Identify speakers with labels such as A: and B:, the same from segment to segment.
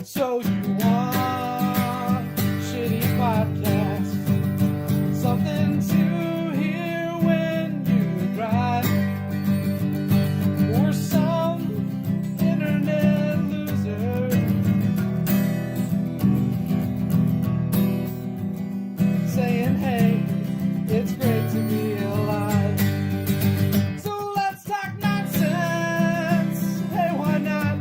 A: So you want shitty podcasts, something to hear when you drive, or some internet loser saying, hey, it's great to be alive. So let's talk nonsense. Hey, why not?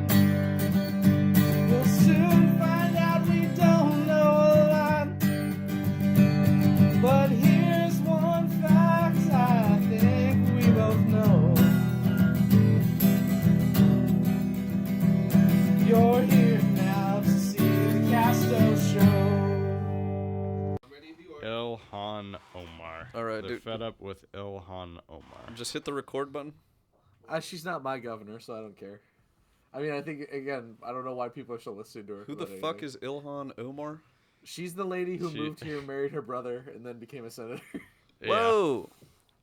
A: We'll soon find out we don't know a lot. But here's one fact I think we both know. You're here now to see the Castoe Show.
B: Ilhan Omar.
C: All right,
B: They're
C: dude.
B: fed up with Ilhan Omar.
C: Just hit the record button.
A: She's not my governor, so I don't care. I mean, I think, again, I don't know why people are still listening to her.
C: Who the fuck is Ilhan Omar?
A: She's the lady who moved here, married her brother, and then became a senator.
B: Yeah.
C: Whoa!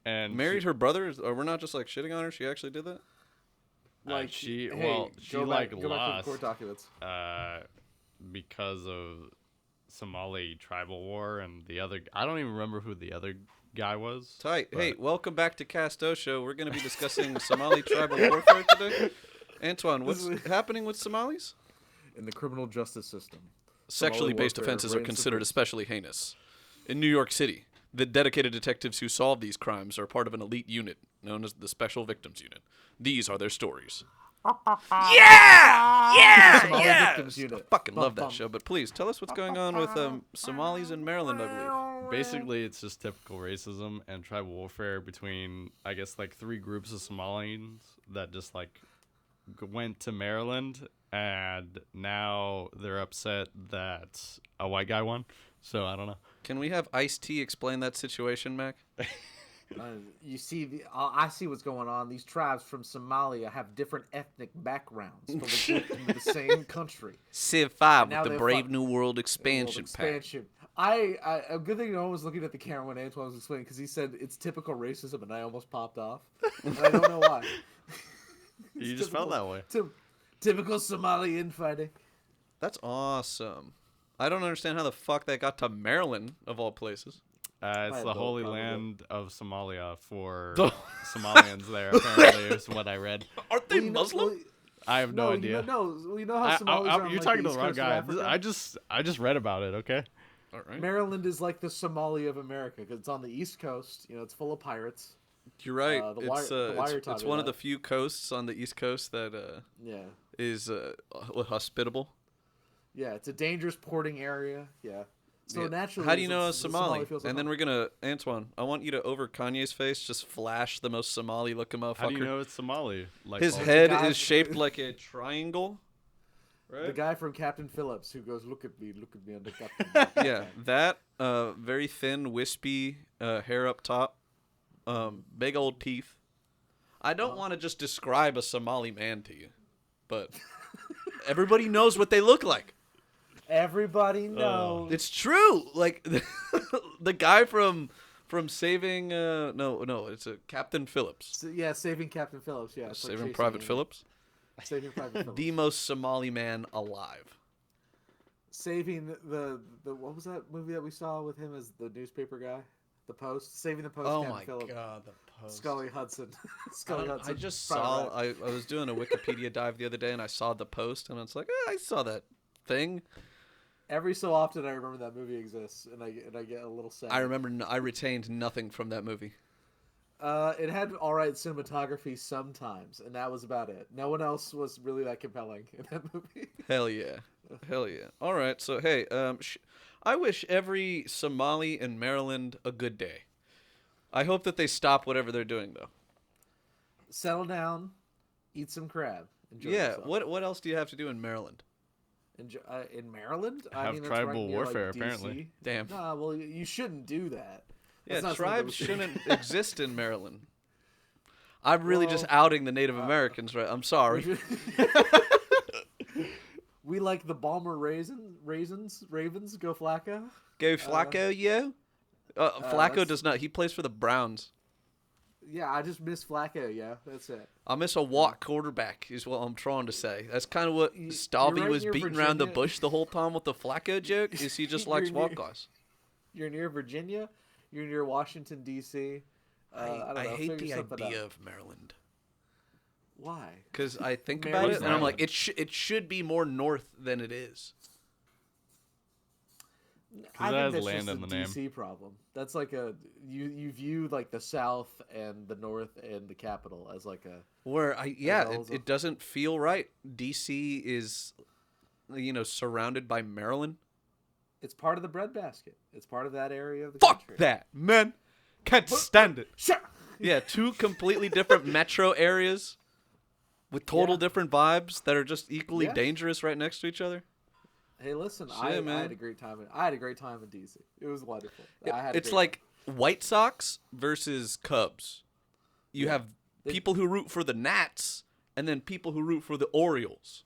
B: And
C: Married her brother? Or we're not just like shitting on her? She actually did that?
B: she
A: go back to the
B: lost
A: court documents.
B: because of Somali tribal war, and the other, I don't even remember who the other guy was.
C: Tight.
B: but-
C: Hey, welcome back to Castoe Show. We're going to be discussing Somali tribal warfare today. Antwan, what's happening with Somalis?
A: In the criminal justice system.
C: Sexually based
A: warfare
C: offenses are
A: reigns
C: considered
A: supreme.
C: especially heinous. In New York City, the dedicated detectives who solve these crimes are part of an elite unit known as the Special Victims Unit. These are their stories.
A: Somali Victims Unit.
C: I fucking love
A: Bum,
C: that show, but please tell us what's going on with Somalis in Maryland, I believe.
B: Basically, it's just typical racism and tribal warfare between, I guess, like 3 groups of Somalians that just like went to Maryland, and now they're upset that a white guy won. So I don't know.
C: Can we have Ice-T explain that situation, Mac?
A: You see, I see what's going on. These tribes from Somalia have different ethnic backgrounds, but they grouped into the same country.
C: Civ 5
A: now
C: with the
A: they're
C: Brave
A: fuck-
C: New World expansion pack.
A: Expansion. A good thing no one was looking at the camera when Antwan was explaining, because he said it's typical racism, and I almost popped off. And I don't know why.
B: You just felt that way.
A: Typical Somali infighting.
C: That's awesome. I don't understand how the fuck that got to Maryland, of all places.
B: It's the
A: boat,
B: holy
A: probably.
B: land of Somalia for Somalians there, apparently, is what I read.
C: Aren't they Muslim?
B: I have no idea.
A: You know how Somalis are on,
B: You're
A: like,
B: talking
A: the
B: to
A: East
B: the wrong
A: Coast of
B: guy.
A: Africa?
B: I just read about it, okay?
C: All right.
A: Maryland is like the Somalia of America, because it's on the East Coast. You know, it's full of pirates.
C: You're right.
A: The Wire taught
C: it's
A: me
C: one of
A: that.
C: the few coasts on the East Coast that
A: Yeah.
C: is hospitable.
A: Yeah, it's a dangerous porting area. Yeah. So
C: Yeah.
A: naturally,
C: How do you know a
A: the
C: Somali?
A: feels
C: And then we're gonna, Antwan, I want you to, over Kanye's face, just flash the most Somali-looking motherfucker.
B: How do you know it's Somali? Like
C: His
B: all-
C: head
A: guy-
C: is shaped like a triangle. Right?
A: the guy from Captain Phillips who goes, look at me, I'm the captain.
C: Yeah, that very thin, wispy hair up top, big old teeth. I don't want to just describe a Somali man to you, but everybody knows what they look like.
A: Everybody knows.
C: It's true. Like the guy from Saving no, it's a Captain Phillips.
A: Yeah, Saving Captain Phillips. Yeah, it's like
C: Saving
A: chasing
C: Private
A: Amy.
C: Phillips.
A: Saving Private Phillips.
C: The most Somali man alive.
A: Saving the what was that movie that we saw with him as the newspaper guy? The Post. Saving the Post.
C: Oh
A: Captain
C: my
A: Phillips.
C: god, the post.
A: Scully Hudson. Scully
C: I
A: Hudson.
C: just
A: Private
C: saw.
A: Eye.
C: I was doing a Wikipedia dive the other day, and I saw the post, and I was like, I saw that thing.
A: Every so often, I remember that movie exists, and I get a little sad.
C: I remember. I retained nothing from that movie.
A: It had all right cinematography sometimes, and that was about it. No one else was really that compelling in that movie.
C: Hell yeah, hell yeah. All right, so hey, I wish every Somali in Maryland a good day. I hope that they stop whatever they're doing, though.
A: Settle down, eat some crab. Enjoy
C: Yeah.
A: yourself.
C: What else do you have to do in Maryland?
A: In Maryland?
B: Have
A: that's
B: tribal
A: right near,
B: warfare,
A: like, DC.
B: apparently.
C: Damn.
A: Nah, well, you shouldn't do that.
C: Yeah,
A: That's not something that
C: tribes
A: we should-
C: shouldn't exist in Maryland. I'm really just
A: Well,
C: outing the Native Americans, right? I'm sorry.
A: We like the Balmer Ravens. Go Flacco.
C: Go Flacco, yo. Flacco
A: that's-
C: does not. He plays for the Browns.
A: Yeah, I just miss Flacco. Yeah, that's it.
C: I miss a walk quarterback is what I'm trying to say. That's kind of what
A: You're
C: Stabby
A: right
C: was
A: near
C: beating around the
A: Virginia.
C: bush the whole time with the Flacco joke. Is he just
A: You're
C: likes walk
A: near-
C: guys?
A: You're near Virginia. You're near Washington D.C. I don't
C: I
A: know.
C: hate
A: figure
C: the
A: something
C: idea
A: out.
C: of Maryland
A: Why?
C: because I think about
A: Maryland's
C: it and I'm
A: Maryland.
C: like, it should be more north than it is.
A: I
B: it
A: think
B: has
A: that's
B: land
A: just
B: in
A: a
B: the name.
A: DC problem. That's like you view like the South and the North and the capital as like a
C: Where
A: well as
C: it doesn't feel right. DC is, surrounded by Maryland.
A: it's part of the breadbasket. It's part of that area of the
C: Fuck
A: country.
C: that, man. Can't stand it.
A: Shut.
C: Yeah, two completely different metro areas with total
A: Yeah.
C: different vibes that are just equally
A: Yes.
C: dangerous right next to each other.
A: Hey, listen,
C: Shit,
A: I
C: man.
A: had a great time. I had a great time in DC. It was wonderful.
C: It's like White Sox versus Cubs. You
A: Yeah.
C: have people who root for the Nats and then people who root for the Orioles.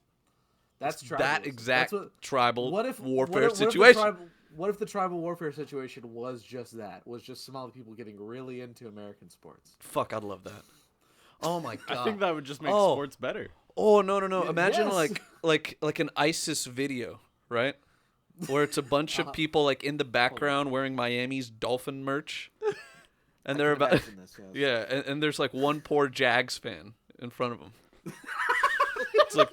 A: that's
C: That
A: tribalism.
C: exact
A: That's what,
C: tribal warfare
A: what if the
C: situation.
A: what if the tribal warfare situation was just that? Was just Somali people getting really into American sports?
C: Fuck, I'd love that. Oh my god.
B: I think that would just make
C: Oh.
B: sports better.
C: Oh no. Imagine
A: yes.
C: like an ISIS video, right? Where it's a bunch of people like in the background wearing Miami's Dolphin merch, and they're about
A: Imagine this, yes.
C: yeah, and there's like one poor Jags fan in front of them. It's like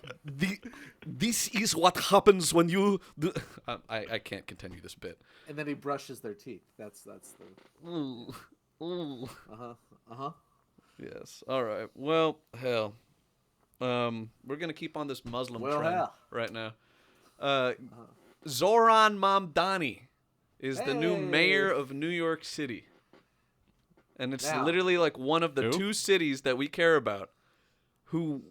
C: this is what happens when you do. I can't continue this bit.
A: And then he brushes their teeth. That's the
C: Ooh.
A: uh-huh.
C: Yes. All right. Well, hell. We're gonna keep on this Muslim
A: Well,
C: trend
A: hell.
C: right now. Zoran Mamdani is the new
A: Hey.
C: mayor of New York City, and it's
A: Now.
C: literally like one of the
B: Who?
C: two cities that we care about, who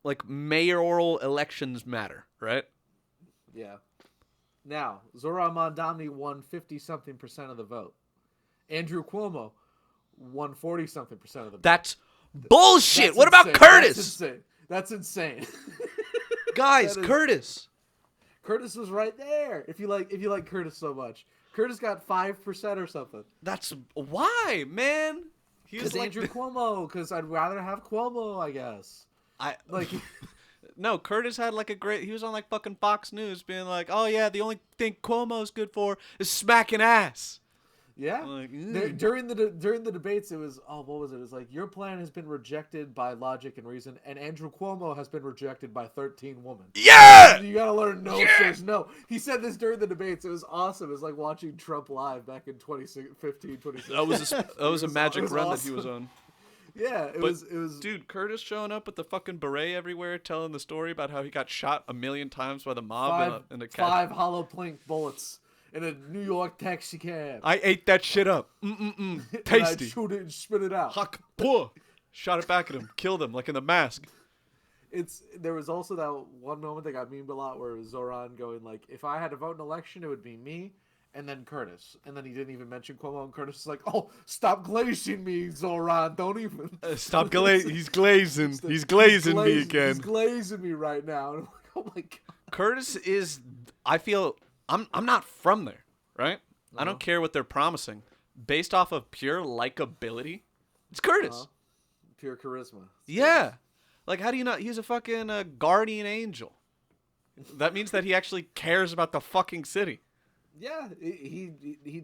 C: like mayoral elections matter, right?
A: Yeah. Now, Zoran Mondani won 50-something% of the vote. Andrew Cuomo won 40-something% of the vote.
C: That's bullshit.
A: That's
C: What about
A: insane.
C: Curtis?
A: That's insane.
C: Guys,
A: That is-
C: Curtis.
A: Curtis was right there. If you like Curtis so much, Curtis got 5% or something.
C: That's why, man. He was
A: Because
C: like
A: Andrew Cuomo. Because I'd rather have Cuomo, I guess.
C: I
A: Like,
C: No, Curtis had like a great. He was on like fucking Fox News, being like, "Oh yeah, the only thing Cuomo's good for is smacking ass."
A: yeah.
C: Like,
A: During the debates, it was what was it? It was like your plan has been rejected by logic and reason, and Andrew Cuomo has been rejected by 13 women.
C: Yeah.
A: You gotta learn no says no. He said this during the debates. It was awesome. It was like watching Trump live back in 2015, 2016.
C: That was a magic
A: it was
C: run
A: awesome.
C: that he was on.
A: Yeah, it was.
C: Dude, Curtis showing up with the fucking beret everywhere, telling the story about how he got shot 1,000,000 times by the mob in a cat.
A: 5 hollow plank bullets in a New York taxi cab.
C: I ate that shit up.
A: And
C: Tasty.
A: I shoot it and spit it out.
C: Huck, poor. Shot it back at him. Killed him, like in The Mask.
A: There was also that one moment that got memed a lot where it was Zoran going like, if I had to vote in an election, it would be me and then Curtis. And then he didn't even mention Cuomo, and Curtis is like, oh, stop glazing me, Zoran. Don't even.
C: Stop glazing. He's glazing. He's glazing me again.
A: He's glazing me right now. And I'm like, oh my God.
C: Curtis is. I feel. I'm not from there, right? I
A: Uh-huh.
C: don't care what they're promising. Based off of pure likability, it's Curtis.
A: Uh-huh. Pure charisma.
C: Yeah. Like, how do you not? He's a fucking guardian angel. That means that he actually cares about the fucking city.
A: Yeah, he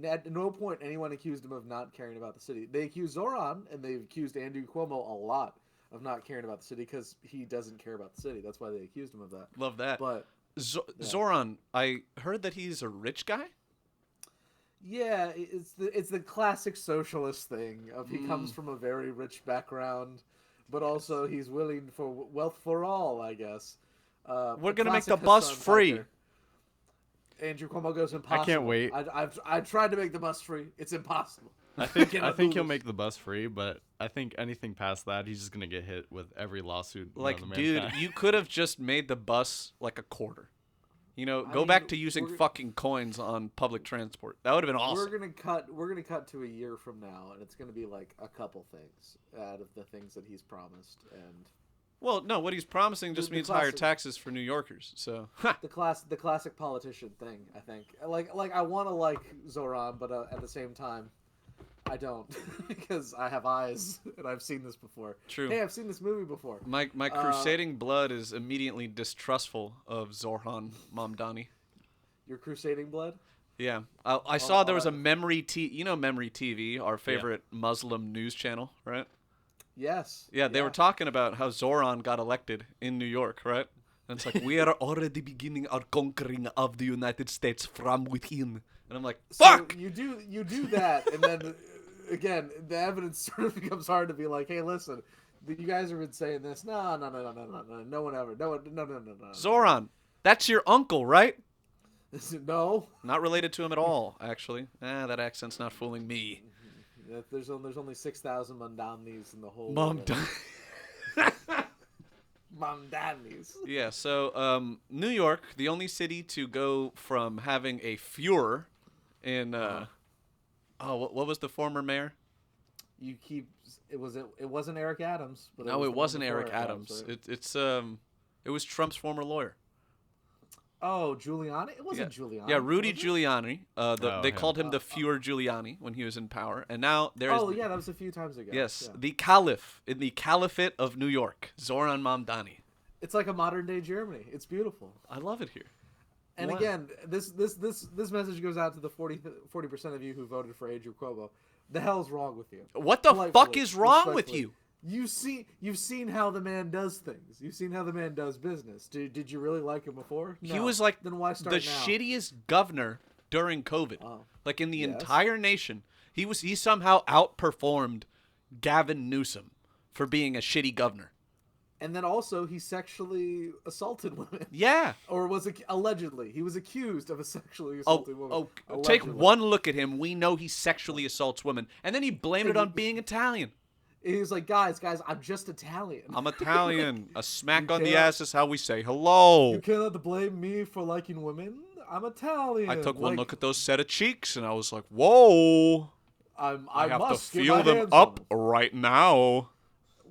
A: at no point anyone accused him of not caring about the city. They accused Zoran and they accused Andrew Cuomo a lot of not caring about the city because he doesn't care about the city. That's why they accused him of that.
C: Love that.
A: But
C: Zoran, I heard that he's a rich guy.
A: yeah, it's the classic socialist thing of he comes from a very rich background, but also he's willing for wealth for all, I guess.
C: We're
A: a
C: gonna make
A: classic
C: the bus
A: Hassan
C: free.
A: Piker. Andrew Cuomo goes impossible.
B: wait.
A: I tried to make the bus free. It's impossible.
B: I think
A: cannot
B: he'll
A: do this.
B: make the bus free, but I think anything past that, he's just gonna get hit with every lawsuit. known
C: Like,
B: to
C: dude,
B: mankind.
C: you could have just made the bus like a quarter. You know, go
A: mean,
C: back to using
A: we're-
C: fucking coins on public transport. That would have been awesome.
A: We're gonna cut to a year from now, and it's gonna be like a couple things out of the things that he's promised, and
C: Well, no, what he's promising just
A: The
C: means higher
A: classic-
C: taxes for New Yorkers. So,
A: the classic politician thing. I think like I want to like Zoran, but at the same time, I don't, because I have eyes and I've seen this before.
C: True.
A: Hey, I've seen this movie before.
C: My crusading blood is immediately distrustful of Zoran Mamdani.
A: Your crusading blood?
C: Yeah, I saw there was a Memory Memory TV, our favorite Muslim news channel, right?
A: Yes.
C: Yeah, they were talking about how Zoran got elected in New York, right? And it's like, we are already beginning our conquering of the United States from within. And I'm like, fuck!
A: So you do that, and then, again, the evidence sort of becomes hard to be like, hey, listen, you guys have been saying this. No one ever. No.
C: Zoran, that's your uncle, right?
A: No.
C: Not related to him at all, actually. That accent's not fooling me.
A: There's only 6,000 Mandanis in the whole Mandanis.
C: Yeah, so New York, the only city to go from having a Fuhrer in what was the former mayor?
A: It wasn't Eric Adams, but
C: No, it wasn't Eric
A: Adams. Right?
C: It was Trump's former lawyer.
A: Oh, Giuliani? It wasn't Giuliani.
C: Yeah, Rudy Giuliani. They called him the Fuhrer Giuliani when he was in power, and now there's.
A: Oh yeah, that was a few times ago.
C: Yes,
A: yeah.
C: the Caliph in the Caliphate of New York, Zoran Mamdani.
A: It's like a modern day Germany. It's beautiful.
C: I love it here.
A: And again, this message goes out to the 40% of you who voted for Andrew Cuomo. The hell's wrong with you?
C: What the fuck is wrong with you?
A: You've seen how the man does things. You've seen how the man does business. Did you really like him before? No.
C: He was like
A: then why start
C: the
A: now?
C: shittiest governor during COVID. Like in the
A: Yes.
C: entire nation, he somehow outperformed Gavin Newsom for being a shitty governor.
A: And then also he sexually assaulted women.
C: Yeah.
A: Or was it allegedly? He was accused of a sexually assaulting woman.
C: Take
A: Allegedly.
C: one look at him. We know he sexually assaults women, and then he blamed it on being Italian.
A: He was like, guys, I'm just Italian.
C: I'm Italian. A smack
A: You
C: on the
A: can't-
C: ass is how we say hello.
A: You cannot blame me for liking women. I'm Italian.
C: I took one look at those set of cheeks, and I was like, whoa. I have to
A: must get
C: feel
A: my
C: them
A: hands
C: up
A: on them.
C: right now.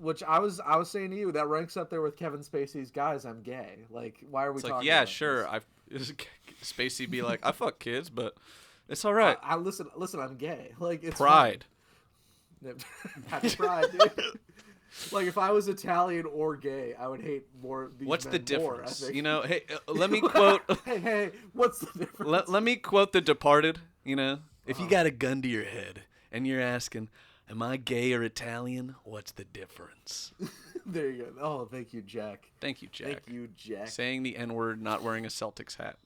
A: Which I was saying to you, that ranks up there with Kevin Spacey's "Guys, I'm gay." Like, why are we
C: It's
A: talking
C: like, yeah,
A: about
C: sure.
A: this?
C: Spacey be like, I fuck kids, but it's all right.
A: I listen, I'm gay. Like, it's
C: Pride.
A: fine. Happy pride, dude. Like, if I was Italian or gay, I would hate more these
C: What's the
A: men more, I
C: difference?
A: think.
C: You know, hey, let me quote.
A: hey, what's the difference?
C: Let me quote The Departed. You know, if you got a gun to your head and you're asking, am I gay or Italian? What's the difference?
A: There you go. Oh, thank you, Jack.
C: Thank you, Jack.
A: Thank you, Jack.
C: Saying the N-word, not wearing a Celtics hat.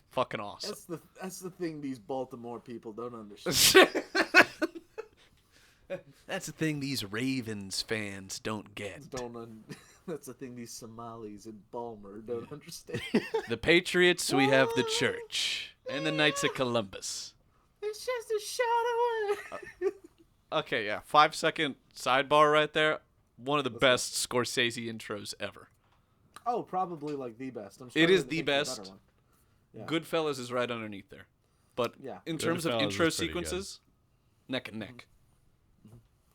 C: Fucking awesome.
A: That's the thing these Baltimore people don't understand.
C: That's the thing these Ravens fans don't get.
A: That's the thing these Somalis in Balmer don't understand.
C: The Patriots, we have the church. And the Knights of Columbus.
A: It's just a shot away.
C: Okay, yeah. 5-second sidebar right there. One of the best Scorsese intros ever.
A: Oh, probably like the best.
C: It is
A: to
C: the
A: think of a
C: best.
A: better one. Yeah.
C: Goodfellas is right underneath there. But
A: Yeah.
C: in terms of
B: Goodfellas
C: intro
B: is pretty good.
C: sequences, neck and neck.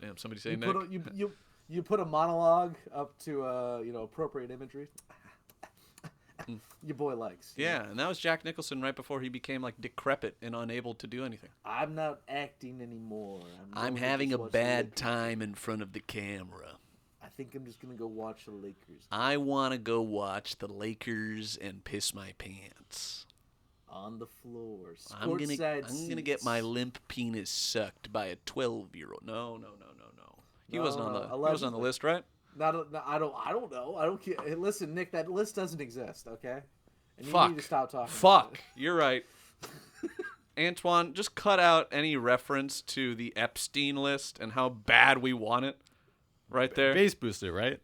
C: Damn, somebody say
A: You
C: neck.
A: put you put a monologue up to appropriate imagery. Your boy likes.
C: Yeah, and that was Jack Nicholson right before he became like decrepit and unable to do anything.
A: I'm not acting anymore.
C: I'm
A: going to
C: having
A: just
C: a
A: watch the
C: bad
A: Lakers.
C: time in front of the camera.
A: I think I'm just gonna go watch the Lakers
C: I want to go watch the Lakers and piss my pants.
A: on the floor.
C: I'm gonna get
A: seats.
C: my limp penis sucked by a 12-year-old. No. He
A: No,
C: wasn't on
A: no,
C: the. He was on the
A: allegedly.
C: list, right?
A: I don't know. I don't care. Hey, listen, Nick, that list doesn't exist, okay? And you
C: Fuck.
A: need to stop talking. about
C: Fuck.
A: it.
C: You're right. Antwan, just cut out any reference to the Epstein list and how bad we want it. Right there.
B: Base booster, right?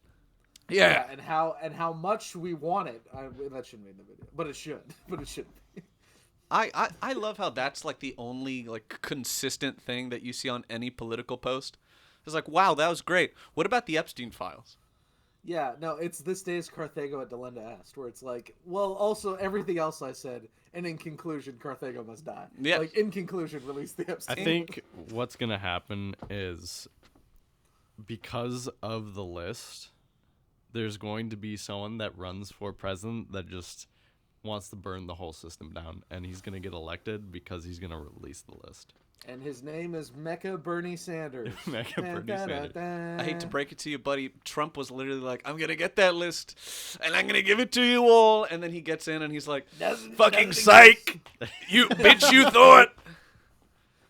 C: Yeah.
A: And how much we want it. That shouldn't be in the video, but it should. But it should be.
C: I love how that's like the only like consistent thing that you see on any political post. It's like, wow, that was great. What about the Epstein files?
A: Yeah, no, it's this day's Carthago at Delenda Est, where it's like, well, also everything else I said, and in conclusion, Carthago must die.
C: Yeah.
A: Like, in conclusion, release the
B: I
A: Epstein.
B: think what's gonna happen is because of the list, there's going to be someone that runs for president that just wants to burn the whole system down, and he's gonna get elected because he's gonna release the list.
A: And his name is Mecca Bernie Sanders.
B: Mecca Bernie Sanders.
C: I hate to break it to you, buddy. Trump was literally like, I'm going to get that list, and I'm going to give it to you all. And then he gets in, and he's like, fucking psych. You bitch, you thought.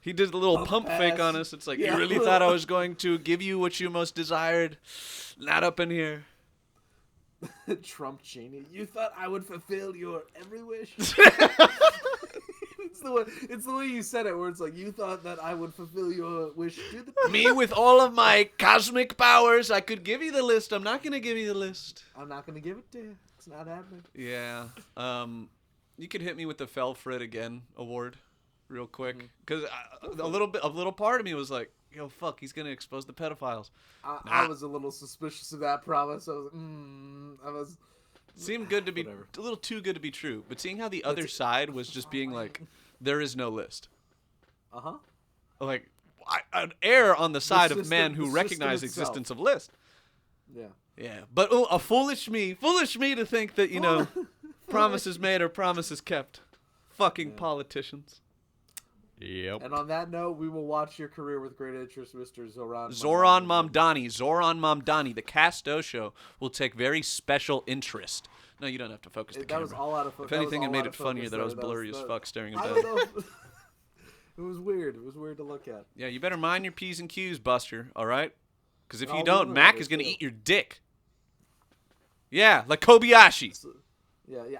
C: He did a little pump fake on us. It's like,
A: Yeah.
C: you really thought I was going to give you what you most desired? Not up in here.
A: Trump genie. You thought I would fulfill your every wish? It's the way you said it, where it's like, you thought that I would fulfill your wish to the
C: Me with all of my cosmic powers, I could give you the list. I'm not going to give you the list.
A: I'm not going to give it to you. It's not happening.
C: Yeah. You could hit me with the Fell for It Again award real quick. Because a little part of me was like, yo, fuck, he's going to expose the pedophiles.
A: I was a little suspicious of that promise. I was
C: Seemed good to be
A: Whatever.
C: a little too good to be true. But seeing how the other side was just being like, there is no list.
A: Uh-huh.
C: Like, I'd err on the side of
A: system-
C: men who
A: the
C: recognize the
A: system itself.
C: existence of list.
A: Yeah.
C: Yeah, but a foolish me to think that, you know, promises made are promises kept. Fucking politicians.
B: Yep.
A: And on that note, we will watch your career with great interest, Mr. Zoran.
C: Zoran Mamdani, the Castoe show will take very special interest. No, you don't have to focus the
A: That
C: camera.
A: was all out of focus.
C: If anything, it made it funnier that I was blurry as fuck staring him
A: I
C: down.
A: don't know. It was weird. It was weird to look at.
C: Yeah, you better mind your P's and Q's, Buster, all right? Because if you
A: I'll
C: don't,
A: remember
C: Mac
A: it,
C: is going to
A: too.
C: eat your dick. Yeah, like Kobayashi.
A: Yeah, yeah.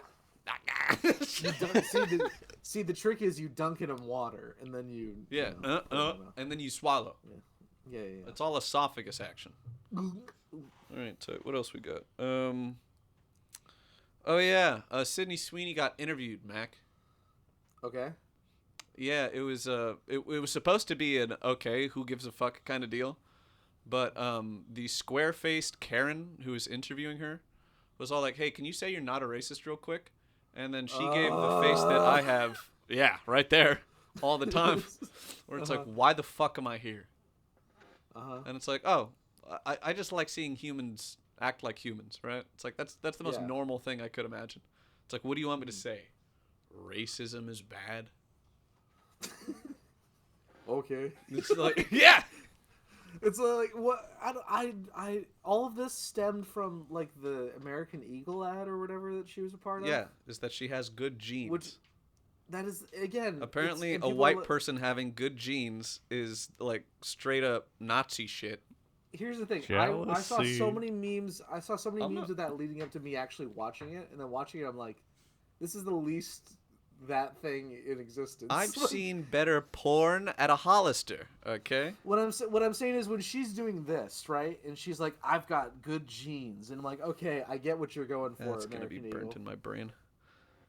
A: See, the trick is you dunk it in water, and then you...
C: Yeah,
A: you know,
C: and then you swallow.
A: yeah.
C: It's all esophagus action. All right, so what else we got? Oh yeah, Sydney Sweeney got interviewed, Mac.
A: Okay.
C: Yeah, it was it was supposed to be an okay, who gives a fuck kind of deal, but the square-faced Karen who was interviewing her was all like, "Hey, can you say you're not a racist real quick?" And then she gave the face that I have, yeah, right there, all the time, where it's like, "Why the fuck am I here?" And it's like, "Oh, I just like seeing humans act like humans, right?" It's like that's the most
A: Yeah.
C: normal thing I could imagine. It's like, what do you want me to say? Racism is bad.
A: Okay.
C: It's like, yeah.
A: It's like what I all of this stemmed from like the American Eagle ad or whatever that she was a part of.
C: Yeah, is that she has good genes.
A: Which that is again
C: Apparently,
A: and
C: a
A: people
C: white
A: are-
C: person having good genes is like straight up Nazi shit.
A: Here's the thing. I saw so
B: Jealousy.
A: many memes. I saw so many
C: I'm
A: memes of that leading up to me actually watching it, and then watching it, I'm like, this is the least that thing in existence.
C: I've
A: Like,
C: seen better porn at a Hollister. Okay.
A: what I'm saying is when she's doing this, right, and she's like, I've got good genes, and I'm like, okay, I get what you're going for.
C: That's gonna be
A: American
C: burnt
A: Eagle.
C: in my brain.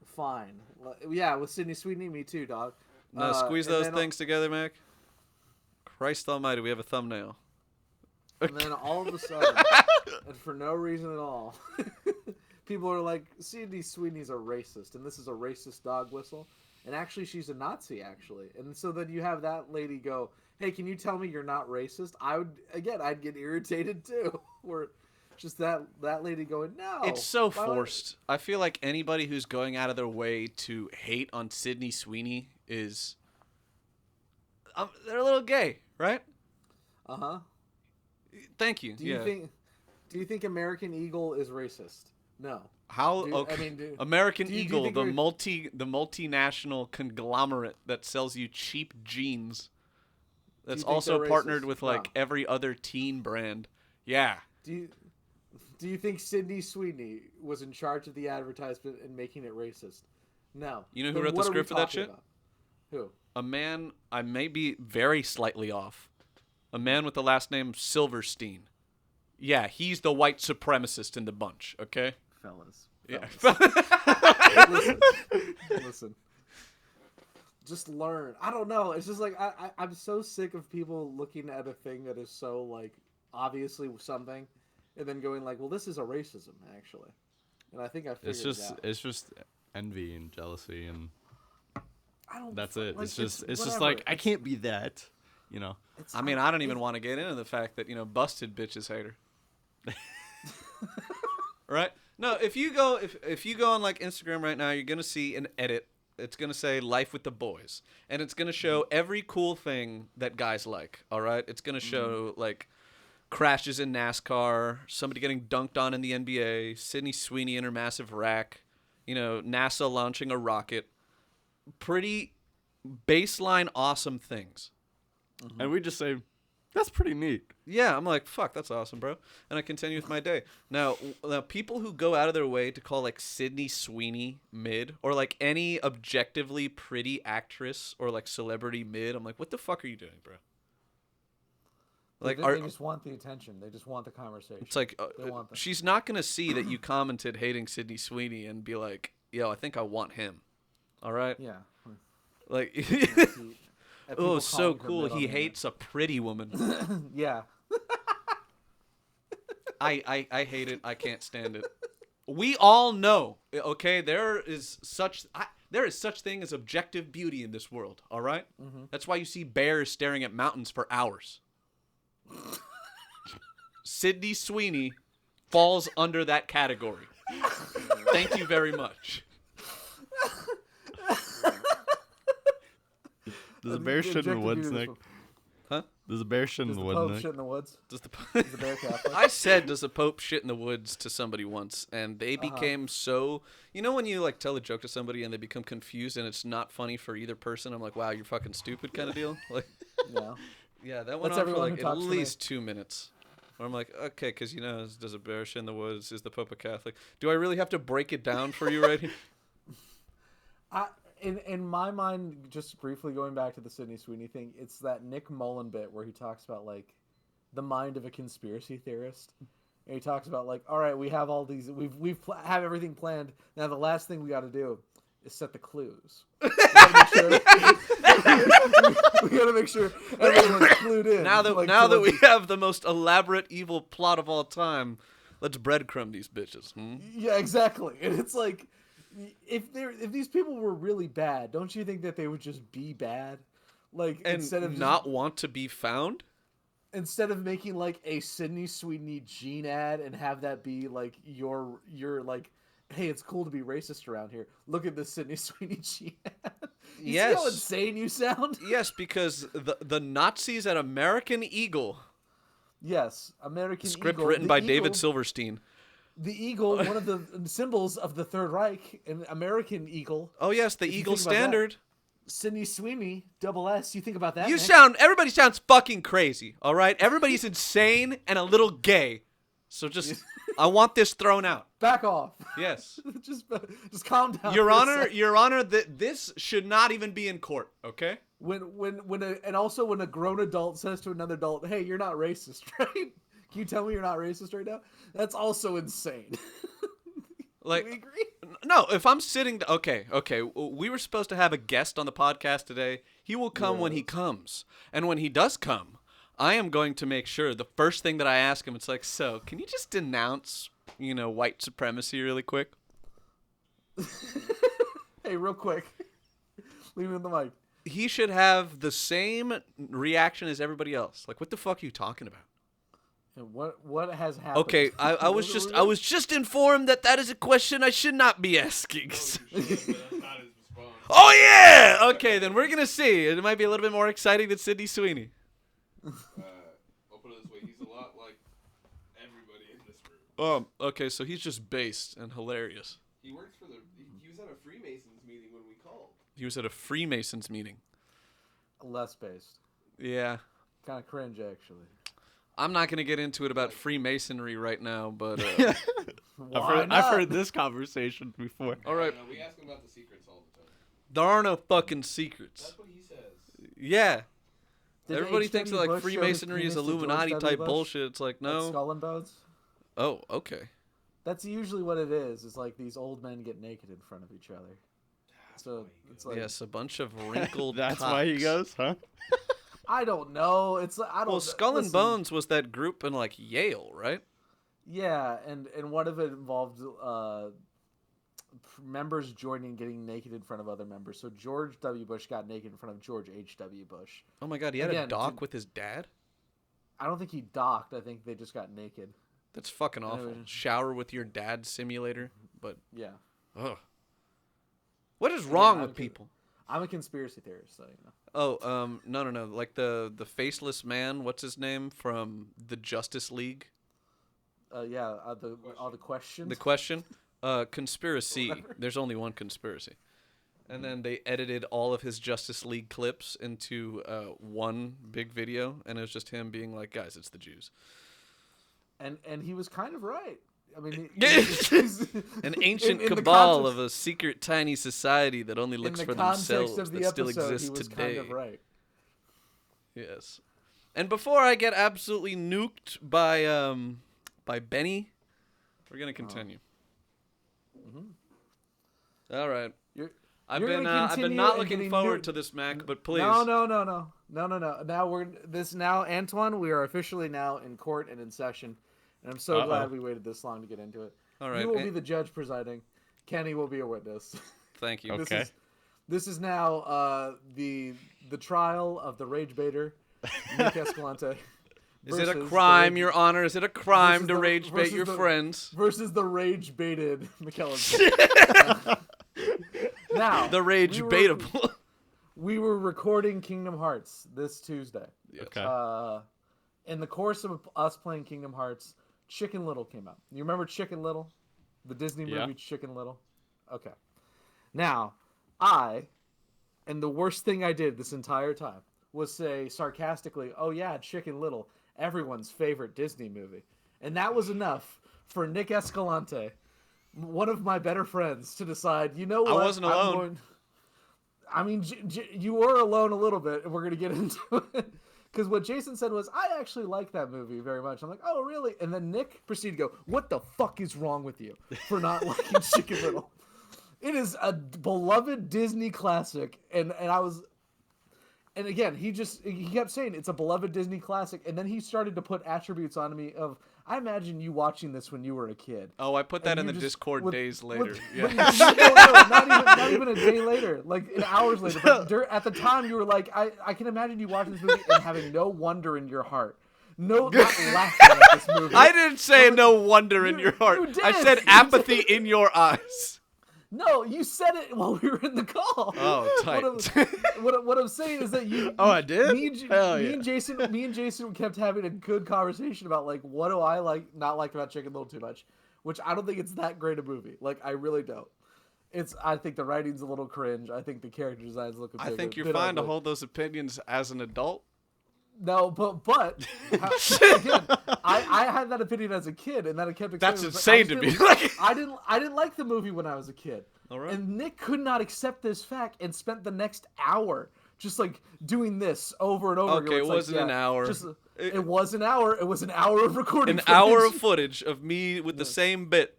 A: Fine. Well, yeah, with Sydney Sweeney, me too, dog.
C: No, squeeze
A: and
C: those
A: then-
C: things together, Mac. Christ Almighty, we have a thumbnail.
A: And then all of a sudden, and for no reason at all, people are like, Sydney Sweeney's a racist, and this is a racist dog whistle. And actually, she's a Nazi, actually. And so then you have that lady go, hey, can you tell me you're not racist? I'd get irritated too. Where just that lady going, no.
C: It's so
A: why would-"
C: forced. I feel like anybody who's going out of their way to hate on Sydney Sweeney is... they're a little gay, right?
A: Uh-huh.
C: Thank you.
A: Do you think American Eagle is racist? No.
C: How?
A: Do-
C: Okay.
A: I mean, do-
C: American
A: do you
C: Eagle,
A: think
C: the
A: we're-
C: multinational conglomerate that sells you cheap jeans. That's
A: think
C: also
A: they're
C: partnered
A: racist?
C: with like
A: No.
C: every other teen brand. Yeah.
A: Do you think Sydney Sweeney was in charge of the advertisement and making it racist? No.
C: You know who
A: Then
C: wrote the
A: what are we
C: script for that
A: talking
C: shit?
A: about? Who?
C: A man, I may be very slightly off. A man with the last name Silverstein. Yeah, he's the white supremacist in the bunch, okay?
A: Fellas.
C: Yeah.
A: Listen. Just learn. I don't know. It's just like I'm so sick of people looking at a thing that is so like obviously something, and then going like, "Well, this is a racism, actually." And I think I figured
B: It's
A: it out.
B: just envy and jealousy, and
A: I don't.
B: that's it.
A: like,
B: It's just
A: whatever.
B: like I can't be that, you know.
A: It's
C: I mean, I don't even want to get into the fact that, busted bitches hate her. Right? No, if you go on like Instagram right now, you're gonna see an edit It's going to say Life with the Boys. And it's going to show every cool thing that guys like, all right? It's going to show, like, crashes in NASCAR, somebody getting dunked on in the NBA, Sydney Sweeney in her massive rack, you know, NASA launching a rocket. Pretty baseline awesome things.
B: And we just say, that's pretty neat.
C: Yeah, I'm like, fuck, that's awesome, bro. And I continue with my day. Now, people who go out of their way to call, like, Sydney Sweeney mid, or, like, any objectively pretty actress or, like, celebrity mid, I'm like, what the fuck are you doing, bro?
A: Like,
C: Like,
A: they just want the attention. They just want the conversation.
C: it's like,
A: They want the-
C: she's not going to see that you commented hating Sydney Sweeney and be like, yo, I think I want him. All right?
A: Yeah.
C: Like,
A: See, at
C: oh,
A: people
C: so
A: calling her
C: cool.
A: mid on
C: He
A: the
C: hates a pretty woman.
A: internet. Yeah.
C: I hate it. I can't stand it. We all know, okay? There is such thing as objective beauty in this world. All right? That's why you see bears staring at mountains for hours. Sydney Sweeney falls under that category. Thank you very much.
B: There's a bear shit in the woods, Nick.
C: Huh?
B: There's a bear shit in
A: Does
B: the
A: the
B: woods,
A: Pope
B: Nick.
A: shit in the woods?
C: Does the
A: Is the bear Catholic?
C: I said, does the Pope shit in the woods to somebody once, and they became so... You know when you, like, tell a joke to somebody and they become confused and it's not funny for either person? I'm like, wow, you're fucking stupid kind of deal? Like,
A: Yeah.
C: yeah, that went
A: That's
C: on for,
A: everyone
C: like,
A: who
C: at
A: talks to me.
C: least 2 minutes. Where I'm like, okay, because, you know, does a bear shit in the woods? Is the Pope a Catholic? Do I really have to break it down for you right here?
A: In my mind, just briefly going back to the Sydney Sweeney thing, it's that Nick Mullen bit where he talks about, like, the mind of a conspiracy theorist. And he talks about, like, all right, we have all these, have everything planned. Now the last thing we got to do is set the clues. We gotta make sure everyone's clued in.
C: Now that
A: like,
C: we have the most elaborate evil plot of all time, let's breadcrumb these bitches. Hmm?
A: Yeah, exactly. And it's like, if these people were really bad, don't you think that they would just be bad? Like,
C: And
A: instead of
C: not want to be found?
A: instead of making like a Sydney Sweeney Jean ad and have that be like your like, hey, it's cool to be racist around here. Look at this Sydney Sweeney Jean ad. You see how
C: Yes.
A: insane you sound?
C: Yes, because the Nazis at American Eagle,
A: Yes, American
C: script
A: Eagle.
C: written
A: The
C: by
A: Eagle-
C: David Silverstein.
A: The eagle, one of the symbols of the Third Reich, an American eagle.
C: Oh yes, the
A: If you
C: Eagle
A: think about that,
C: Standard.
A: Sydney Sweeney, double S. You think about that?
C: You
A: Nick?
C: everybody sounds fucking crazy, all right? Everybody's insane and a little gay. So just, I want this thrown out.
A: Back off.
C: Yes.
A: just calm down.
C: Your
A: for a
C: Honor,
A: sec.
C: Your Honor, this should not even be in court, okay?
A: And also when a grown adult says to another adult, "Hey, you're not racist, right? Can you tell me you're not racist right now?" That's also insane.
C: Like,
A: Do we agree?
C: no, if I'm sitting, okay, we were supposed to have a guest on the podcast today. He will come when he comes. And when he does come, I am going to make sure the first thing that I ask him, it's like, so, can you just denounce, white supremacy really quick?
A: Hey, real quick. Leave me on the mic.
C: He should have the same reaction as everybody else. Like, what the fuck are you talking about?
A: And what has happened?
C: Okay, I was just informed that is a question I should not be asking. Oh yeah! Okay, then we're gonna see. It might be a little bit more exciting than Sydney Sweeney.
B: I'll put it this way: he's a lot like everybody in this room.
C: Okay, so he's just based and hilarious.
B: He works for he was at a Freemasons meeting when we called.
C: He was at a Freemasons meeting.
A: Less based.
C: Yeah.
A: Kind of cringe, actually.
C: I'm not gonna get into it about Freemasonry right now, but
A: Why
B: I've heard this conversation before.
C: all right.
B: We ask him about the secrets all the time.
C: There are no fucking secrets.
B: That's what he says.
C: Yeah.
A: Did
C: Everybody
A: H.W.
C: thinks that like
A: Bush show his
C: Freemasonry is
A: penis to George
C: Illuminati
A: W.
C: type
A: Bush
C: bullshit. It's like
A: at
C: no.
A: Skull and Bones?
C: Oh, okay.
A: That's usually what it is. It's like these old men get naked in front of each other. So it's like
C: Yes, a bunch of wrinkled.
B: That's why he
C: cocks.
B: goes, huh?
A: I don't know. It's like I don't.
C: Well, Skull and
A: listen,
C: Bones was that group in like Yale, right?
A: Yeah, and what if it involved members joining getting naked in front of other members? So George W. Bush got naked in front of George H.W. Bush.
C: Oh my God, he had
A: Again,
C: a doc with his dad.
A: I don't think he docked. I think they just got naked.
C: That's fucking awful.
A: Anyway.
C: Shower with your dad simulator, but
A: Yeah.
C: ugh. What is wrong
A: I'm
C: with
A: a-
C: people?
A: I'm a conspiracy theorist, so you know.
C: Oh, no. Like the faceless man. What's his name from the Justice League?
A: All the questions.
C: The Question. Conspiracy. There's only one conspiracy. And then they edited all of his Justice League clips into one big video, and it was just him being like, "Guys, it's the Jews."
A: And he was kind of right. I mean,
C: An ancient
A: in the
C: cabal
A: context-
C: of a secret tiny society that only looks
A: in
C: for
A: the context
C: themselves
A: of the
C: that still
A: episode,
C: exists
A: he was
C: today.
A: kind of right.
C: Yes. And before I get absolutely nuked by Benny, we're gonna continue. All right. I've
A: You're
C: been
A: gonna
C: I've been
A: continue
C: not
A: and
C: looking
A: getting
C: forward
A: nuked.
C: to this, Mac, but please.
A: No. Now Antwan, we are officially now in court and in session, and I'm so glad we waited this long to get into it.
C: All right.
A: You will be the judge presiding. Kenny will be a witness.
C: Thank you.
B: Okay.
A: This is now the trial of the Ragebaiter, Nick Escalante.
C: Is it a crime, Your Honor? Is it a crime to rage bait
A: versus
C: your friends?
A: versus the rage-baited McKellen? Now,
C: The rage baitable.
A: we were recording Kingdom Hearts this Tuesday.
B: Okay.
A: In the course of us playing Kingdom Hearts, Chicken Little came out. You remember Chicken Little? The Disney movie
B: Yeah.
A: Chicken Little? Okay. Now, and the worst thing I did this entire time was say sarcastically, "Oh yeah, Chicken Little, everyone's favorite Disney movie." And that was enough for Nick Escalante, one of my better friends, to decide, you know what?
C: I wasn't alone.
A: I mean, you were alone a little bit, and we're going to get into it. Because what Jason said was, I actually like that movie very much. I'm like, oh, really? And then Nick proceeded to go, what the fuck is wrong with you for not liking Chicken Little? It is a beloved Disney classic. And again, he kept saying it's a beloved Disney classic. And then he started to put attributes on me of, I imagine you watching this when you were a kid.
C: Oh, I put that in
A: you
C: the
A: just-
C: Discord days later. Yeah.
A: Not even a day later, like hours later. But at the time, you were like, I can imagine you watching this movie and having no wonder in your heart. Not laughing at this movie.
C: I didn't say no wonder in your heart.
A: you
C: I
A: did.
C: said
A: You
C: apathy in your eyes.
A: No, you said it while we were in the call.
C: Oh, tight.
A: What I'm saying is that you.
B: Oh, I did?
A: Me and Jason kept having a good conversation about like what do I not like about Chicken Little too much, which I don't think it's that great a movie. Like I really don't. I think the writing's a little cringe. I think the character designs look a bit.
C: I think you're fine to hold those opinions as an adult.
A: No, but again, I had that opinion as a kid, and then I kept.
C: That's
A: explaining,
C: insane to me.
A: I didn't like the movie when I was a kid.
C: All right.
A: And Nick could not accept this fact and spent the next hour just like doing this over and over.
C: Okay,
A: again.
C: it wasn't an hour.
A: It was an hour. It was an hour of recording.
C: An hour of footage of me with the same bit.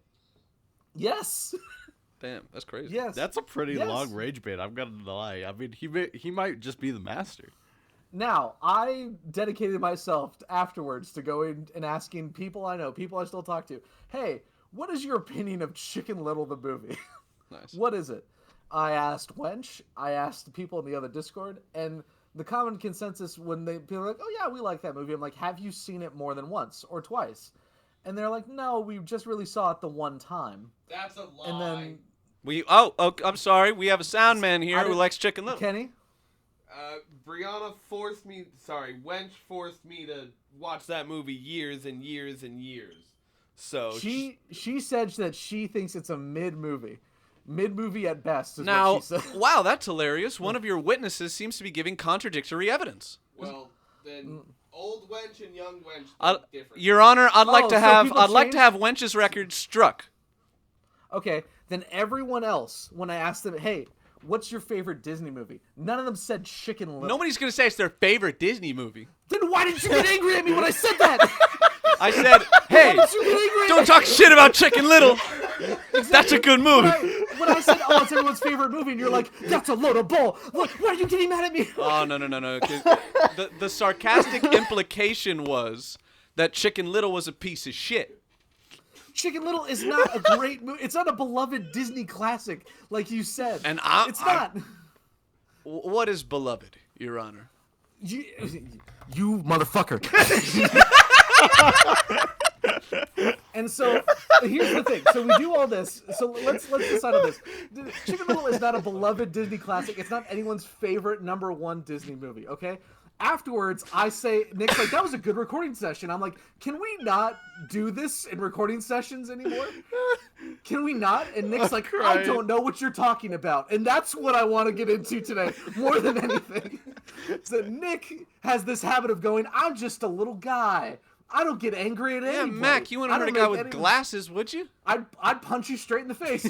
A: Yes.
C: Damn, that's crazy.
A: Yes.
B: That's a pretty
A: Yes.
B: long rage bait. I'm gonna lie. I mean, he might just be the master.
A: Now, I dedicated myself afterwards to going and asking people I know, people I still talk to, hey, what is your opinion of Chicken Little the movie?
C: Nice.
A: What is it? I asked Wench, I asked people in the other Discord, and the common consensus when people are like, oh yeah, we like that movie. I'm like, have you seen it more than once or twice? And they're like, no, we just really saw it the one time.
D: That's a lie.
A: And then
C: I'm sorry. We have a sound man here who likes Chicken Little.
A: Kenny?
D: Wench forced me to watch that movie years and years and years. So
A: She said that she thinks it's a mid-movie at best is
C: Now,
A: what she said.
C: wow, that's hilarious. One of your witnesses seems to be giving contradictory evidence.
D: well, then old wench and young wench
C: I'll-
D: look different.
C: Your Honor, I'd like to
A: so
C: have
A: people changed?
C: Wench's record struck.
A: Okay, then everyone else, when I asked them, hey, what's your favorite Disney movie? None of them said Chicken Little.
C: Nobody's gonna say it's their favorite Disney movie.
A: Then why did you get angry at me when I said that?
C: I said, hey,
A: Why did you get angry at
C: don't
A: me?
C: talk shit about Chicken Little. That's a good movie.
A: When I said, oh, it's everyone's favorite movie, and you're like, that's a load of bull. Look, why are you getting mad at me?
C: Oh, no. 'Cause the sarcastic implication was that Chicken Little was a piece of shit.
A: Chicken Little is not a great movie. It's not a beloved Disney classic, like you said.
C: And
A: it's not.
C: What is beloved, Your Honor?
A: You motherfucker. And so here's the thing. So we do all this. So let's decide on this. Chicken Little is not a beloved Disney classic. It's not anyone's favorite #1 Disney movie. Okay. Afterwards, I say, Nick's like, that was a good recording session. I'm like, can we not do this in recording sessions anymore? Can we not? And Nick's like, I don't know what you're talking about. And that's what I want to get into today, more than anything. So Nick has this habit of going, I'm just a little guy. I don't get angry at anybody.
C: Yeah, Mac, you wouldn't hurt a guy with glasses, would you?
A: I'd punch you straight in the face.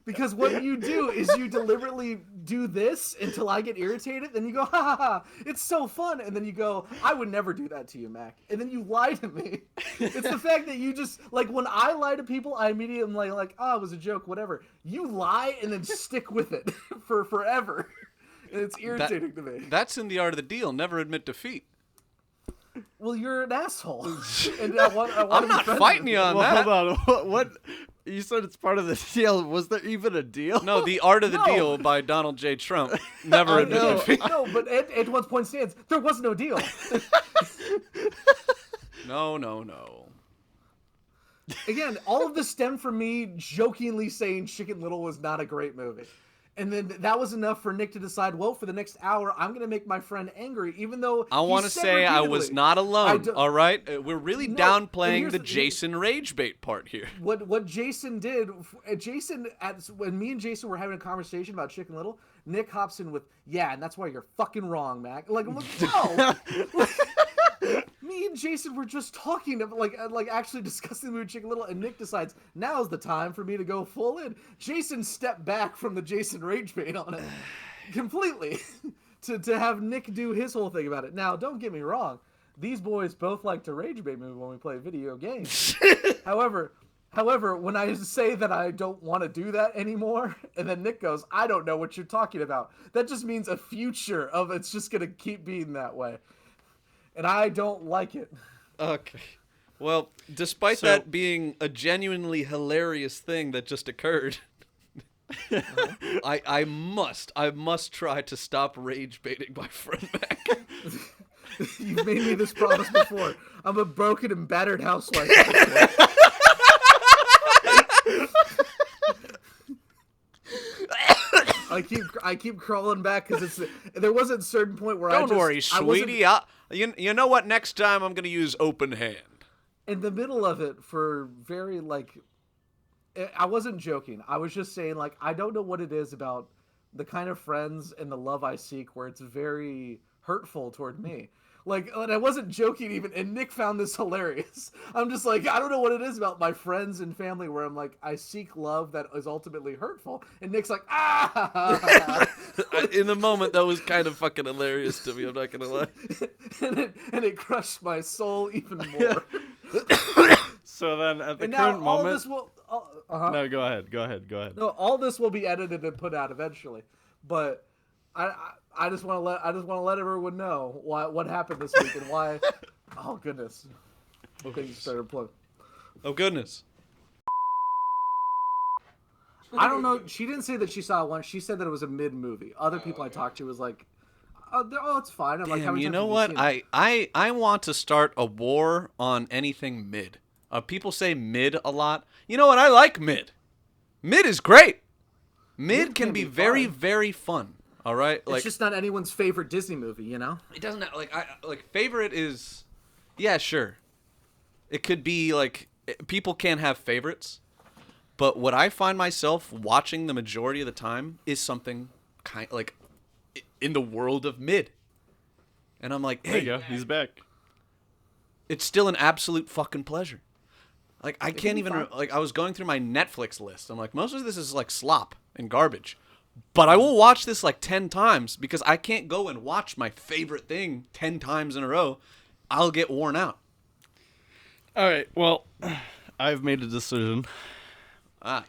A: Because what you do is you deliberately do this until I get irritated, then you go, ha ha ha, it's so fun, and then you go, I would never do that to you, Mac. And then you lie to me. It's the fact that you just, like, when I lie to people, I immediately am like, oh, it was a joke, whatever. You lie and then stick with it for forever. And it's irritating to me.
C: That's in the art of the deal. Never admit defeat.
A: Well, you're an asshole. And I want
C: I'm not fighting you on that.
B: Hold on. What? You said it's part of the deal. Was there even a deal?
C: No, The Art of the Deal by Donald J. Trump. Never admit defeat.
A: No, but at one point stands, there was no deal.
C: No.
A: Again, all of this stemmed from me jokingly saying Chicken Little was not a great movie. And then that was enough for Nick to decide, well, for the next hour, I'm going to make my friend angry, even though
C: I want to say I was not alone, all right? We're really downplaying the
A: the
C: Jason Ragebait part here.
A: What Jason did, when me and Jason were having a conversation about Chicken Little, Nick hops in with, yeah, and that's why you're fucking wrong, Mac. Like, no. Me and Jason were just talking about, like actually discussing the movie Chicken Little, and Nick decides now's the time for me to go full in. Jason stepped back from the Jason Ragebait on it completely to have Nick do his whole thing about it. Now, don't get me wrong, these boys both like to Ragebait movie when we play video games. However, when I say that I don't want to do that anymore, and then Nick goes, I don't know what you're talking about, that just means a future of it's just going to keep being that way. And I don't like it.
C: Okay. Well, despite that being a genuinely hilarious thing that just occurred, I must try to stop rage baiting my friend Mac.
A: You've made me this promise before. I'm a broken and battered housewife. I keep crawling back because there was a certain point where
C: Don't worry, sweetie. You know what? Next time I'm gonna use open hand.
A: In the middle of it, for very I wasn't joking. I was just saying I don't know what it is about the kind of friends and the love I seek where it's very hurtful toward me. And I wasn't joking even, and Nick found this hilarious. I'm just I don't know what it is about my friends and family where I'm I seek love that is ultimately hurtful. And Nick's like, ah!
C: In the moment, that was kind of fucking hilarious to me, I'm not gonna lie.
A: and it crushed my soul even more.
B: So then at the
A: and
B: current
A: now all
B: moment...
A: this will...
B: No, go ahead.
A: No, all this will be edited and put out eventually. But... I just want to let everyone know what happened this week and why. Oh goodness. Okay, you started playing.
C: Oh goodness.
A: I don't know. She didn't say that she saw one. She said that it was a mid movie. Other people I talked to was like, "Oh, it's fine." I'm
C: Damn, you know what? I want to start a war on anything mid. People say mid a lot. You know what? I like mid. Mid is great. Mid can be very, very fun. All right,
A: it's just not anyone's favorite Disney movie, you know.
C: It doesn't favorite is, yeah, sure. It could be people can't have favorites, but what I find myself watching the majority of the time is something kind in the world of mid, and I'm like, hey,
B: there you go. He's back.
C: It's still an absolute fucking pleasure. I can't even I was going through my Netflix list. I'm like, most of this is slop and garbage. But I will watch this 10 times because I can't go and watch my favorite thing 10 times in a row. I'll get worn out.
B: All right. Well, I've made a decision.
C: Yes.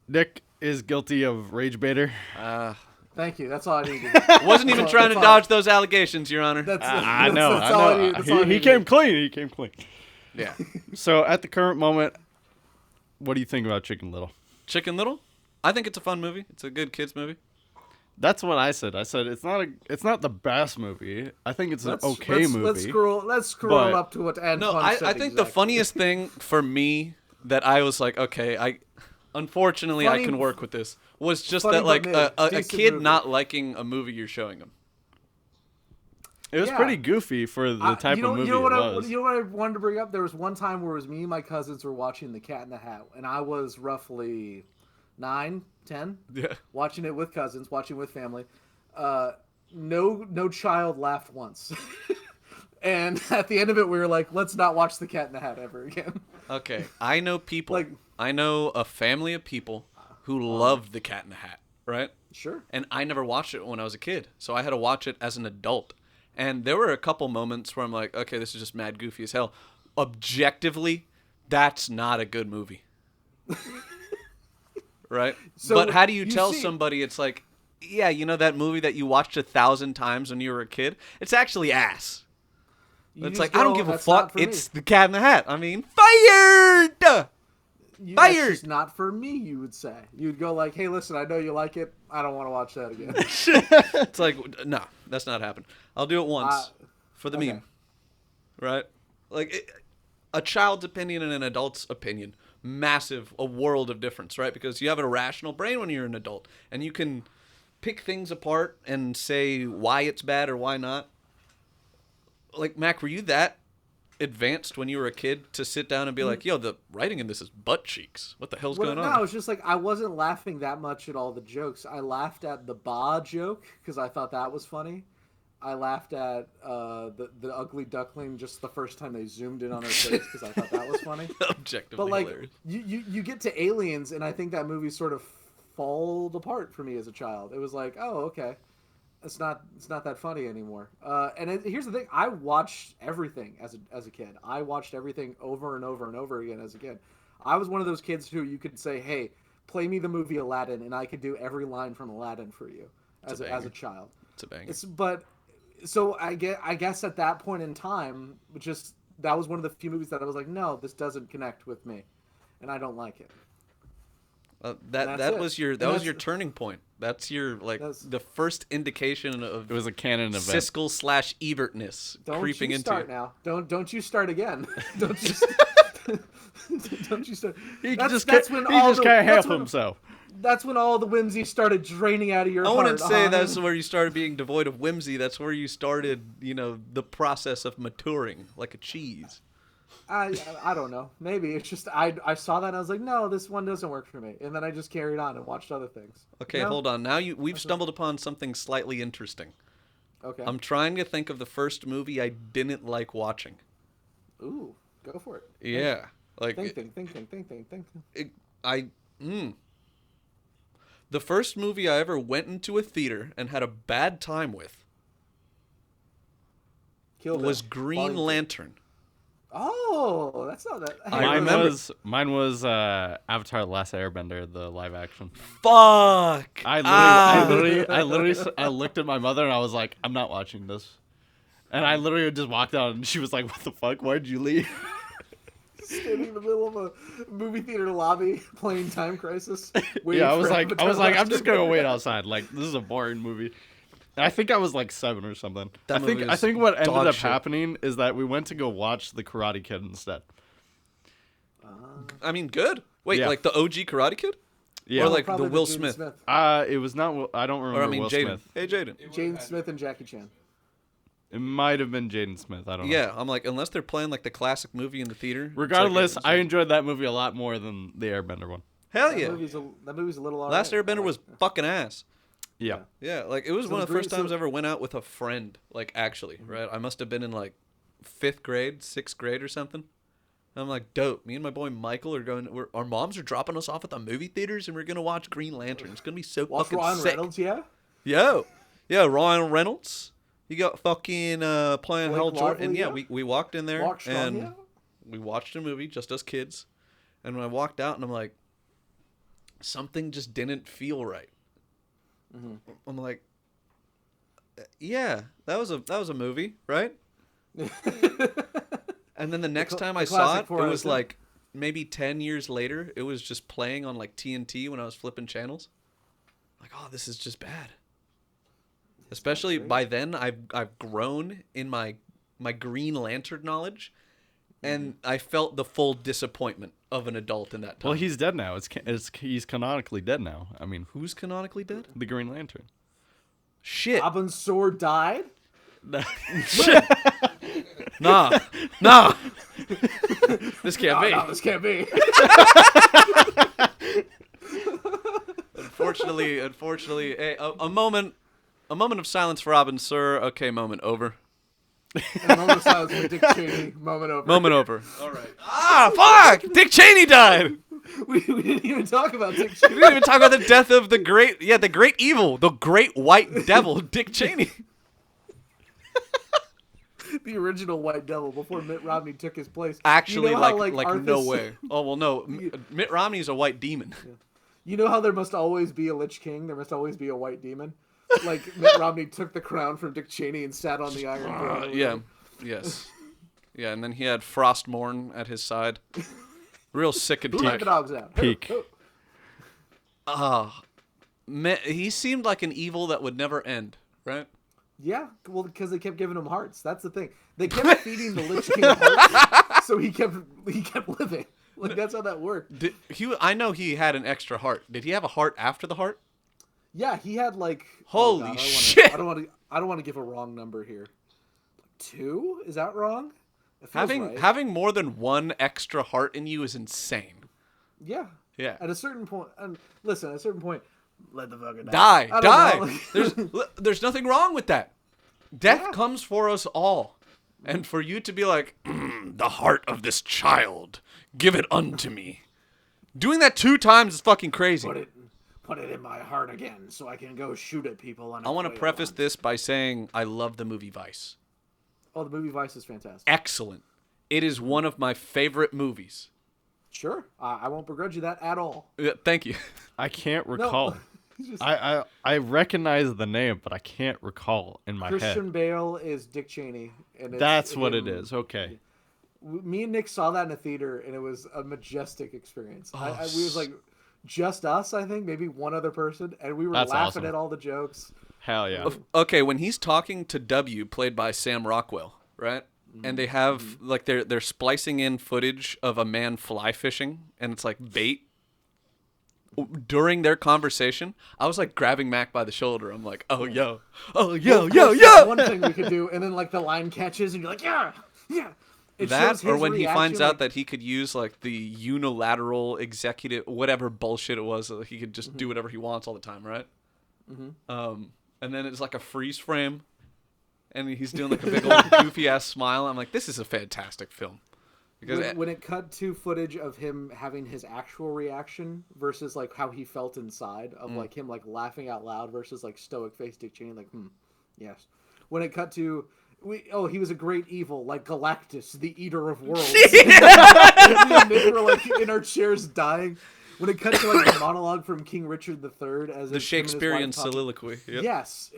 B: Nick is guilty of Ragebaiter.
A: Thank you. That's all I needed.
C: Wasn't even trying to dodge those allegations, Your Honor.
B: I know. He came clean.
C: Yeah.
B: So at the current moment, what do you think about Chicken Little?
C: Chicken Little? I think it's a fun movie. It's a good kids movie.
B: That's what I said. I said it's not the best movie. I think it's an okay
A: let's,
B: movie.
A: Let's scroll
B: but-
A: up to what Antwan
C: No,
A: said.
C: I think the
A: exactly.
C: funniest thing for me that I was like, okay, unfortunately I
A: Funny-
C: can work with this was just
A: funny
C: that like
A: but mid.
C: a
A: Decent
C: kid
A: movie.
C: not liking a movie you're showing him.
B: It was
A: Yeah.
B: pretty goofy for the type of movie
A: you know what
B: it
A: I,
B: was.
A: you know what I wanted to bring up? There was one time where it was me and my cousins were watching The Cat in the Hat, and I was roughly 9, 10,
C: Yeah.
A: watching it with cousins, watching with family. No child laughed once. And at the end of it, we were like, let's not watch The Cat in the Hat ever again.
C: Okay, I know people.
A: Like-
C: I know a family of people who love The Cat in the Hat, right?
A: Sure.
C: And I never watched it when I was a kid, so I had to watch it as an adult. And there were a couple moments where I'm like, okay, this is just mad goofy as hell. Objectively, that's not a good movie. Right?
A: So
C: but how do you
A: you
C: tell
A: see-
C: somebody it's like, yeah, you know that movie that you watched 1,000 times when you were a kid? It's actually ass.
A: You
C: It's
A: just
C: like, I don't
A: go,
C: give a
A: "That's not
C: fuck.
A: for me."
C: It's The Cat in the Hat. I mean, fired!
A: That's
C: fired!
A: just not for me, you would say. You'd go like, hey, listen, I know you like it. I don't want to watch that again.
C: It's like, no, that's not happening. I'll do it once for the
A: okay.
C: meme. Right? Like, a child's opinion and an adult's opinion, a world of difference, right? Because you have a rational brain when you're an adult, and you can pick things apart and say why it's bad or why not. Like, Mac, were you that advanced when you were a kid to sit down and be like, yo, the writing in this is butt cheeks. What the hell's going on?
A: No, it's just like I wasn't laughing that much at all the jokes. I laughed at the ba joke because I thought that was funny. I laughed at the ugly duckling just the first time they zoomed in on her face because I thought that was funny.
C: Objectively
A: But like
C: hilarious.
A: you get to Aliens, and I think that movie sort of falled apart for me as a child. It was like, oh, okay, it's not that funny anymore. Here's the thing: I watched everything as a kid. I watched everything over and over and over again as a kid. I was one of those kids who you could say, hey, play me the movie Aladdin, and I could do every line from Aladdin for you as a child.
C: It's a banger.
A: So I guess at that point in time, that was one of the few movies that I was like, no, this doesn't connect with me, and I don't like it.
C: That was your turning point. That's your the first indication of
B: It was a canon event.
C: Siskel / Ebertness
A: Don't
C: creeping
A: you
C: into
A: start
C: you.
A: now. Don't you start again. Don't you. Don't you start.
B: He
A: That's
B: just
A: when
B: can't
A: all the
B: help
A: that's when-
B: himself.
A: That's when all the whimsy started draining out of your
C: I
A: heart.
C: wouldn't say that's where you started being devoid of whimsy. That's where you started, the process of maturing, like a cheese.
A: I don't know. Maybe it's just I saw that and I was like, no, this one doesn't work for me, and then I just carried on and watched other things.
C: Okay, hold on. Now we've stumbled upon something slightly interesting.
A: Okay.
C: I'm trying to think of the first movie I didn't like watching.
A: Ooh, go for it.
C: Yeah, like
A: Think.
C: the first movie I ever went into a theater and had a bad time with
A: Kill Bill.
C: was Green
A: Volume two.
C: Lantern.
A: Oh, that's not that.
C: I remember.
B: Mine was Avatar: The Last Airbender, the live action.
C: Fuck!
B: I looked at my mother and I was like, I'm not watching this. And I literally just walked out and she was like, what the fuck? Why'd you leave?
A: Standing in the middle of a movie theater lobby playing Time Crisis.
B: Yeah, I was like, I'm just gonna wait
A: outside.
B: outside. Like, this is a boring movie. And I think I was like 7 or something.
C: That movie
B: I
C: was
B: think what ended
C: dog
B: up
C: shit.
B: happening is that we went to go watch The Karate Kid instead.
C: I mean, good. Wait,
B: Yeah.
C: like the OG Karate Kid?
B: Yeah.
C: Or like
A: Probably
C: the Will
A: Jaden
C: Smith?
B: It was not. I don't remember
C: Or I mean,
B: Will
C: Jaden.
B: Smith.
C: Hey, Jaden.
A: Jaden Smith and Jackie Chan.
B: It might have been Jaden Smith. I don't know.
C: Yeah, I'm like, unless they're playing like the classic movie in the theater. it's like,
B: Regardless,
C: it's
B: I
C: like,
B: enjoyed that movie a lot more than the Airbender one.
C: hell
A: That
C: yeah.
A: movie's a little alright.
C: Last Airbender was fucking ass.
B: Yeah.
C: Yeah, like it was
A: So
C: one
A: the
C: of the first
A: Green-
C: times I ever went out with a friend. Like actually, right? I must have been in like 5th grade, 6th grade, or something. I'm like, dope. Me and my boy Michael are going. Our moms are dropping us off at the movie theaters, and we're gonna watch Green Lantern. It's gonna be so
A: Watch
C: fucking
A: Ryan
C: sick.
A: Reynolds, yeah.
C: Yeah, Ryan Reynolds. He got fucking playing
A: Blake
C: Hal Jordan. And
A: Lively,
C: yeah,
A: yeah.
C: we walked in there
A: Mark Strong,
C: and
A: yeah.
C: we watched a movie just as kids. And when I walked out, and I'm like, something just didn't feel right.
A: Mm-hmm.
C: I'm like, yeah, that was a movie, right? And then the next time I saw
A: classic
C: it, it was
A: 402.
C: like maybe 10 years later. It was just playing on like TNT when I was flipping channels. Like, oh, this is just bad. Especially by then, I've grown in my Green Lantern knowledge, and I felt the full disappointment of an adult in that time.
B: Well, he's dead now. He's canonically dead now. I mean,
C: Who's canonically dead?
B: the Green Lantern.
C: Shit.
A: Robin's sword died.
C: Shit. Nah. This can't be.
A: No, this can't be.
C: Unfortunately, hey, a moment of silence for Robin, sir. Okay, moment over.
A: And moment of silence for Dick Cheney. Moment over.
C: Moment over. All right. Fuck! Dick Cheney died.
A: We didn't even talk about Dick
C: We
A: Cheney.
C: didn't even talk about the death of the great evil, the great white devil, Dick Cheney.
A: The original White Devil before Mitt Romney took his place.
C: Actually,
A: You know how,
C: like
A: Arthas-
C: no way. Oh well, no. Mitt Romney's a white demon.
A: You know how there must always be a Lich King? There must always be a white demon? Like, Mitt Romney took the crown from Dick Cheney and sat on the Iron Throne.
C: Yeah. Yes. Yeah, and then he had Frostmourne at his side. Real sick and
A: Who let
C: tight.
A: the dogs out?
B: Peak.
C: He seemed like an evil that would never end, right?
A: Yeah, well, because they kept giving him hearts. That's the thing. They kept feeding the Lich King hearts, so he kept living. Like, that's how that worked.
C: I know he had an extra heart. Did he have a heart after the heart?
A: Yeah, he had like.
C: Holy shit!
A: I don't want to give a wrong number here. 2? Is that wrong? It feels right.
C: Having more than one extra heart in you is insane.
A: Yeah.
C: Yeah.
A: At a certain point, listen. At a certain point, let the fucker
C: Die.
A: I don't know.
C: There's nothing wrong with that. Death comes for us all. And for you to be like, the heart of this child, give it unto me. Doing that 2 times is fucking crazy.
A: Put it in my heart again, so I can go shoot at people.
C: I want to preface this by saying I love the movie Vice.
A: Oh, the movie Vice is fantastic.
C: Excellent. It is one of my favorite movies.
A: Sure, I won't begrudge you that at all.
C: Thank you.
B: I can't recall.
A: Just-
B: I recognize the name, but I can't recall in my
A: Christian
B: head.
A: Bale is Dick Cheney, and
B: That's what it is. Okay.
A: Me and Nick saw that in a theater, and it was a majestic experience. We was like just us, I think, maybe one other person, and we were
B: That's
A: laughing
B: awesome.
A: at all the jokes.
B: Hell yeah.
C: Okay, when he's talking to W, played by Sam Rockwell, right? And they have like they're splicing in footage of a man fly fishing, and it's like bait. During their conversation, I was like grabbing Mac by the shoulder. I'm like, "Oh yo,
A: That's one thing we could do, and then like the line catches, and you're like, yeah. It shows
C: That
A: his
C: or when he finds
A: reaction,
C: out that he could use like the unilateral executive whatever bullshit it was, he could just do whatever he wants all the time, right? And then it's like a freeze frame, and he's doing like a big old goofy ass smile. I'm like, this is a fantastic film. Because
A: when it cut to footage of him having his actual reaction versus like how he felt inside of like him like laughing out loud versus like stoic face Dick Cheney like yes. When it cut to he was a great evil like Galactus, the eater of worlds. Me and Nick were like in our chairs dying. When it cut to like the monologue from King Richard III as
C: the Shakespearean soliloquy. Yep.
A: Yes,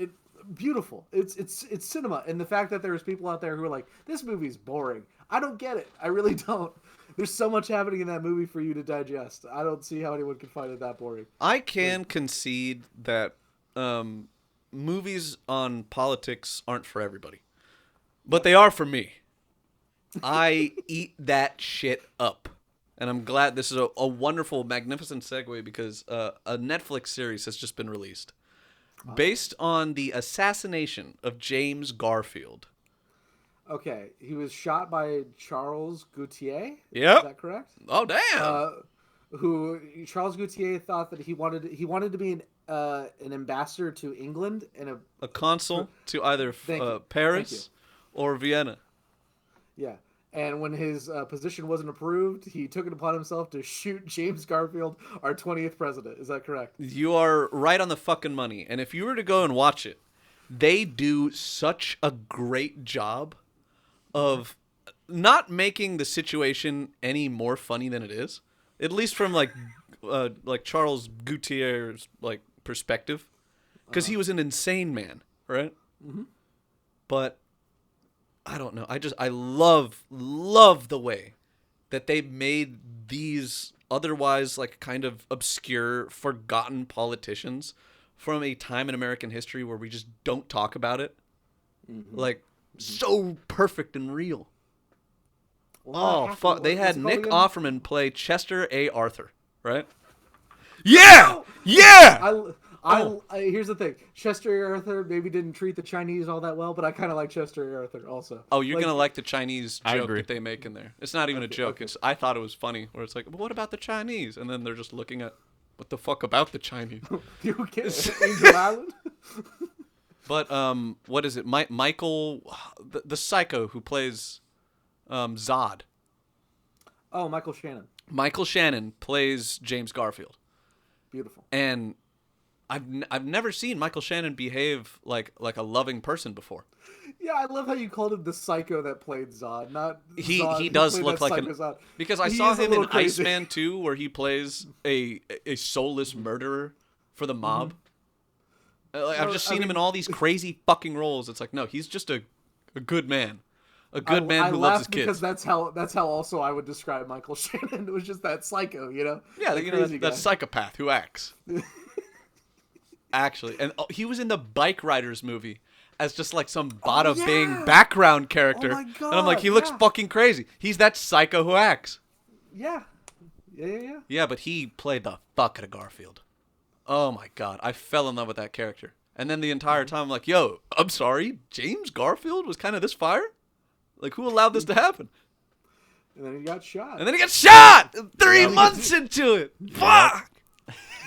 A: beautiful. It's cinema, and the fact that there's people out there who are like, this movie's boring. I don't get it. I really don't. There's so much happening in that movie for you to digest. I don't see how anyone can find it that boring.
C: I can concede that movies on politics aren't for everybody, but they are for me. I eat that shit up. And I'm glad this is a wonderful, magnificent segue because a Netflix series has just been released based on the assassination of James Garfield.
A: Okay, he was shot by Charles Gautier.
C: Yep.
A: Is that correct?
C: Oh, damn.
A: Who Charles Gautier thought that he wanted to be an ambassador to England and
C: a consul to either Paris or Vienna.
A: Yeah. And when his position wasn't approved, he took it upon himself to shoot James Garfield, our 20th president. Is that correct?
C: You are right on the fucking money. And if you were to go and watch it, they do such a great job of not making the situation any more funny than it is. At least from like Charles Gautier's like perspective, because he was an insane man, right? Mm-hmm. But I don't know. I love the way that they made these otherwise like kind of obscure, forgotten politicians from a time in American history where we just don't talk about it. Like, so perfect and real.
A: Well,
C: Oh, fuck. They had
A: what's it
C: Nick
A: called
C: Offerman play Chester A. Arthur, right? Yeah! Yeah!
A: Here's the thing. Chester A. Arthur maybe didn't treat the Chinese all that well, but I kind of like Chester A. Arthur also.
C: Oh, you're going to like the Chinese
B: I
C: joke
B: agree.
C: that they make in there. It's not even a joke.
A: okay.
C: I thought it was funny, where it's like, but what about the Chinese? And then they're just looking at, what the fuck about the Chinese?
A: You can't. Angel Island?
C: But, what is it? Michael, the psycho who plays Zod.
A: Oh, Michael Shannon.
C: Michael Shannon plays James Garfield.
A: Beautiful.
C: And I've never seen Michael Shannon behave like a loving person before.
A: Yeah, I love how you called him the psycho that played Zod. Not
C: He
A: Zod,
C: he
A: who
C: does
A: played
C: look
A: that
C: like
A: psycho Zod.
C: because I
A: He
C: saw
A: is a
C: him in
A: little crazy.
C: Iceman 2 where he plays a soulless murderer for the mob. I've just seen him in all these crazy fucking roles. It's like, no, he's just a good man. A good man who loves his kids.
A: Because that's how also I would describe Michael Shannon. It was just that psycho, you know?
C: Yeah,
A: That
C: you know,
A: crazy
C: that
A: guy.
C: psychopath who acts. Actually, and he was in the Bike Riders movie as just like some bada bing
A: yeah!
C: background character.
A: Oh my
C: And I'm like,
A: God,
C: he looks
A: yeah.
C: fucking crazy. He's that psycho who acts.
A: Yeah. Yeah.
C: Yeah, but he played the fuck out of Garfield. Oh my God, I fell in love with that character. And then the entire time I'm like, yo, I'm sorry, James Garfield was kind of this fire? Like, who allowed this to happen?
A: And then he got shot.
C: And then he got shot 3 months into it. Fuck!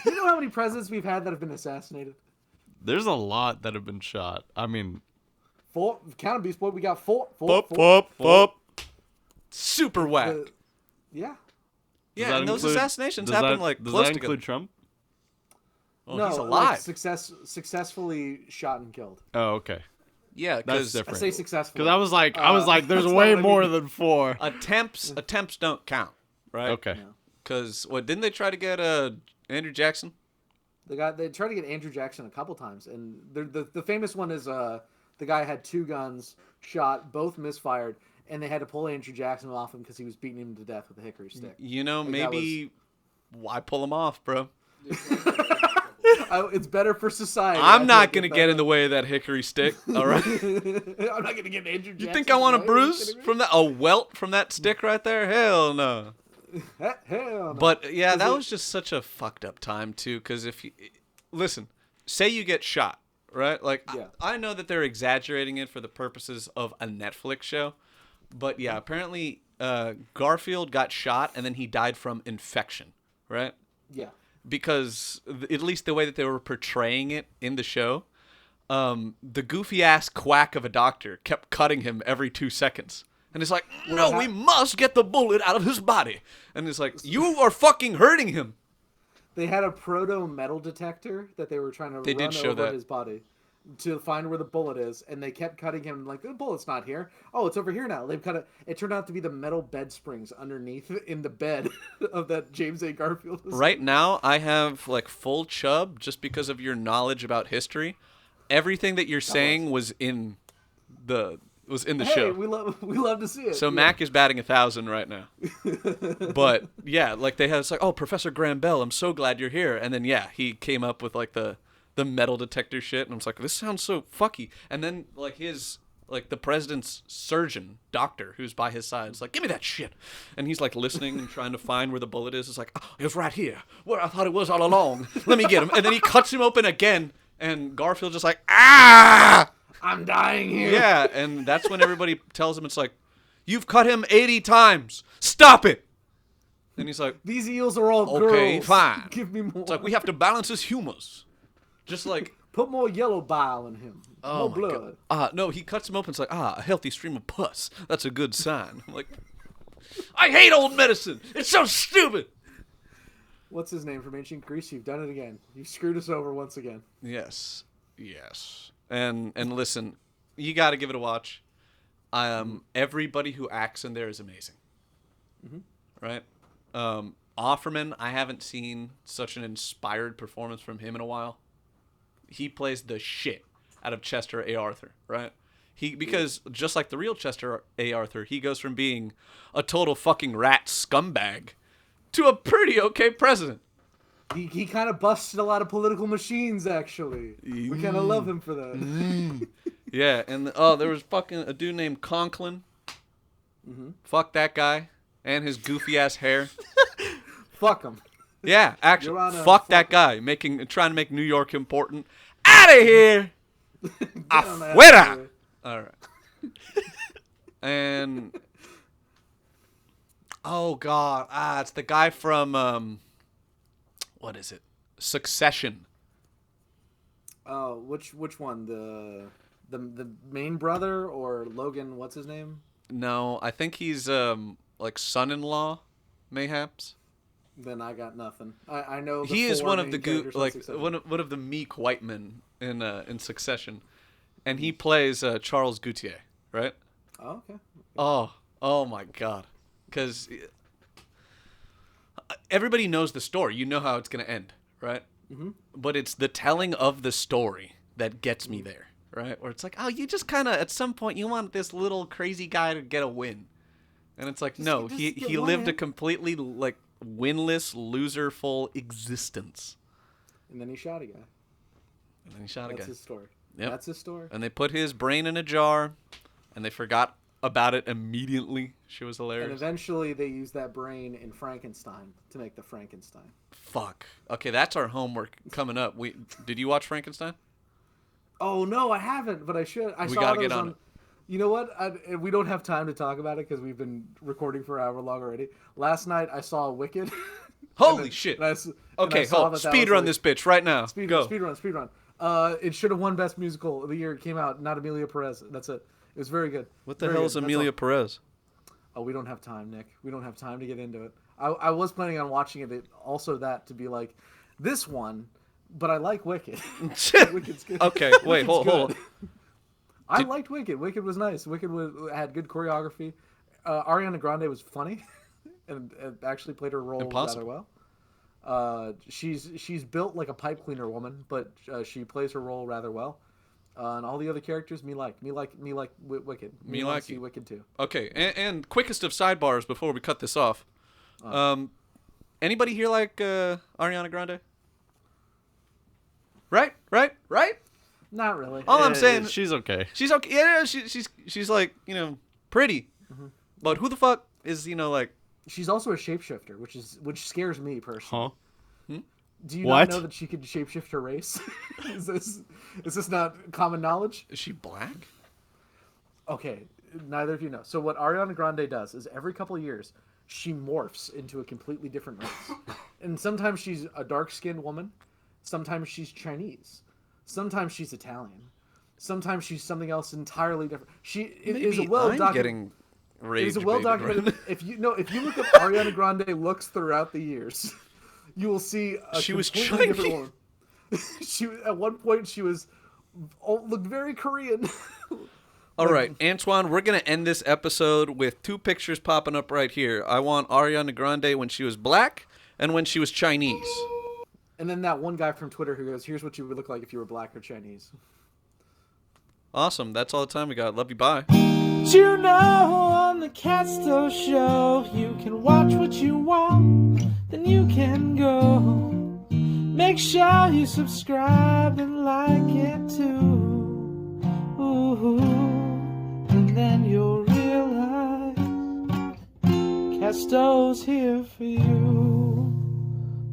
A: You know how many presidents we've had that have been assassinated?
B: There's a lot that have been shot. I mean,
A: 4. Count 'em, Beast Boy. We got 4.
C: Super whack.
A: Yeah.
C: Yeah,
B: that
C: and those
B: include-
C: assassinations
B: does
C: happen
B: that-
C: like
B: does
C: close
B: that
C: together.
B: include Trump?
C: Oh,
A: no,
C: he's
A: like
C: alive.
A: successfully shot and killed.
B: Oh, okay.
C: Yeah,
B: That's
C: because
A: I
B: different.
A: say successfully.
B: Because I was like, there's
A: that's not
B: way
A: what I
B: more
A: mean.
B: than 4.
C: attempts don't count, right?
B: Okay.
A: Yeah.
C: Because what didn't they try to get Andrew Jackson?
A: They tried to get Andrew Jackson a couple times, and the famous one is the guy had 2 guns, shot, both misfired, and they had to pull Andrew Jackson off him because he was beating him to death with a hickory stick.
C: You know,
A: Like, that
C: maybe why pull him off, bro?
A: It's better for society.
C: I'm not gonna get in the way of that hickory stick. All right.
A: I'm not gonna get Andrew Jackson.
C: You think I want a
A: in the way? Are you
C: bruise
A: kidding me?
C: from that? A welt from that stick right there? Hell no.
A: Hell no.
C: But yeah, that
A: it-
C: was just such a fucked up time too. Because if you listen, say you get shot, right? Like
A: Yeah.
C: I know that they're exaggerating it for the purposes of a Netflix show, but yeah, apparently Garfield got shot and then he died from infection, right?
A: Yeah.
C: Because at least the way that they were portraying it in the show, the goofy ass quack of a doctor kept cutting him every 2 seconds. And it's like, no, we must get the bullet out of his body. And it's like, you are fucking hurting him.
A: They had a proto metal detector that they were trying to
C: They
A: run
C: did show
A: over
C: that.
A: his body to find where the bullet is, and they kept cutting him like the bullet's not here. Oh, it's over here now. They've cut it. It turned out to be the metal bed springs underneath in the bed of that James A. Garfield.
C: Right now, I have like full chub just because of your knowledge about history. Everything that you're saying was in the
A: Hey,
C: show.
A: we love to see it.
C: So
A: Yeah.
C: Mac is batting 1,000 right now. But yeah, like they had, it's like, oh, Professor Graham Bell, I'm so glad you're here. And then yeah, he came up with like the metal detector shit, and I was like, this sounds so fucky. And then like the president's surgeon, doctor, who's by his side, is like, give me that shit. And he's like listening and trying to find where the bullet is. It's like, oh, it was right here, where I thought it was all along. Let me get him. And then he cuts him open again, and Garfield's just like, ah!
A: I'm dying here.
C: Yeah, and that's when everybody tells him, it's like, you've cut him 80 times. Stop it. And he's like,
A: These eels are all
C: okay,
A: girls.
C: fine.
A: Give me more.
C: It's like, we have to balance his humors. Just like,
A: Put more yellow bile in him.
C: oh
A: more
C: my
A: blood.
C: God. No, he cuts him open. It's like, a healthy stream of pus. That's a good sign. I'm like, I hate old medicine. It's so stupid.
A: What's his name from ancient Greece? You've done it again. You've screwed us over once again.
C: Yes. And listen, you got to give it a watch. Everybody who acts in there is amazing. Right? Offerman, I haven't seen such an inspired performance from him in a while. He plays the shit out of Chester A. Arthur, right? Because just like the real Chester A. Arthur, he goes from being a total fucking rat scumbag to a pretty okay president.
A: He kind of busted a lot of political machines, actually. We kind of love him for that.
C: Yeah, and there was fucking a dude named Conklin.
A: Mm-hmm.
C: Fuck that guy and his goofy ass hair.
A: Fuck him.
C: Yeah, actually,
A: Your Honor,
C: fuck that guy trying to make New York important. Out of here,
A: on that
C: afuera.
A: guy.
C: All right, and oh god, it's the guy from what is it? Succession.
A: Oh, which one? The main brother or Logan? What's his name?
C: No, I think he's like son-in-law, mayhaps.
A: Then I got nothing. I know
C: He is
A: four
C: one of
A: main
C: the
A: characters on Succession.
C: one of the meek white men in Succession, and he plays Charles Gautier, right?
A: Oh, okay.
C: Oh my god, because everybody knows the story. You know how it's gonna end, right?
A: Mm-hmm.
C: But it's the telling of the story that gets me there, right? Where it's like, oh, you just kind of at some point you want this little crazy guy to get a win, and it's like, no,
A: just
C: he
A: get
C: lived a
A: one.
C: completely like winless, loserful existence,
A: And then he shot a guy.
C: and then he shot a
A: That's
C: guy.
A: his story.
C: Yep.
A: That's his story.
C: And they put his brain in a jar, and they forgot about it immediately. She was
A: And
C: hilarious.
A: eventually they used that brain in Frankenstein to make the Frankenstein.
C: Fuck. Okay, that's our homework coming up. Did you watch Frankenstein?
A: Oh no, I haven't, but I should. I
C: We
A: saw
C: gotta
A: those
C: get on it.
A: You know what? We don't have time to talk about it because we've been recording for an hour long already. Last night I saw Wicked.
C: Holy shit. Okay,
A: hold
C: hold. Speed run this bitch right now. Go.
A: Speed run. It should have won Best Musical of the year. It came out, not Amelia Perez. That's it. It was very good.
C: What the
A: Very
C: hell
A: good.
C: is
A: That's
C: Amelia
A: all.
C: Perez?
A: Oh, we don't have time, Nick. We don't have time to get into it. I was planning on watching it. Also, that to be like this one, but I like Wicked. Wicked's good.
C: Okay, wait,
A: Wicked's
C: hold.
A: good. I liked Wicked. Wicked was nice. Had good choreography. Ariana Grande was funny, and actually played her role rather well. She's built like a pipe cleaner woman, but she plays her role rather well. And all the other characters, me like Wicked.
C: Me
A: wanna
C: like
A: see
C: you.
A: Wicked too.
C: Okay, and quickest of sidebars before we cut this off. Anybody here like Ariana Grande? Right?
A: Not really.
C: All I'm saying,
B: She's okay.
C: she's okay. Yeah, she's like, pretty. But who the fuck is, like,
A: She's also a shapeshifter, which scares me personally.
B: Huh?
A: Do you
B: What?
A: not know that she could shapeshift her race? is this not common knowledge?
C: is she black?
A: Okay, neither of you know. So what Ariana Grande does is every couple of years she morphs into a completely different race, and sometimes she's a dark-skinned woman, sometimes she's Chinese, sometimes she's Italian, sometimes she's something else entirely different. It is a
C: I'm getting
A: It is a
C: rage-baited
A: well-documented.
C: right
A: If you look up Ariana Grande looks throughout the years, you will see a
C: She was
A: completely
C: Chinese.
A: different woman. At one point she looked very Korean.
C: All right, Antwan, we're going to end this episode with two pictures popping up right here. I want Ariana Grande when she was black and when she was Chinese.
A: And then that one guy from Twitter who goes, "Here's what you would look like if you were black or Chinese."
C: Awesome. That's all the time we got. Love you. Bye.
A: You know, on the Castoe show, you can watch what you want, then you can go. Make sure you subscribe and like it too. Ooh, and then you'll realize Castoe's here for you.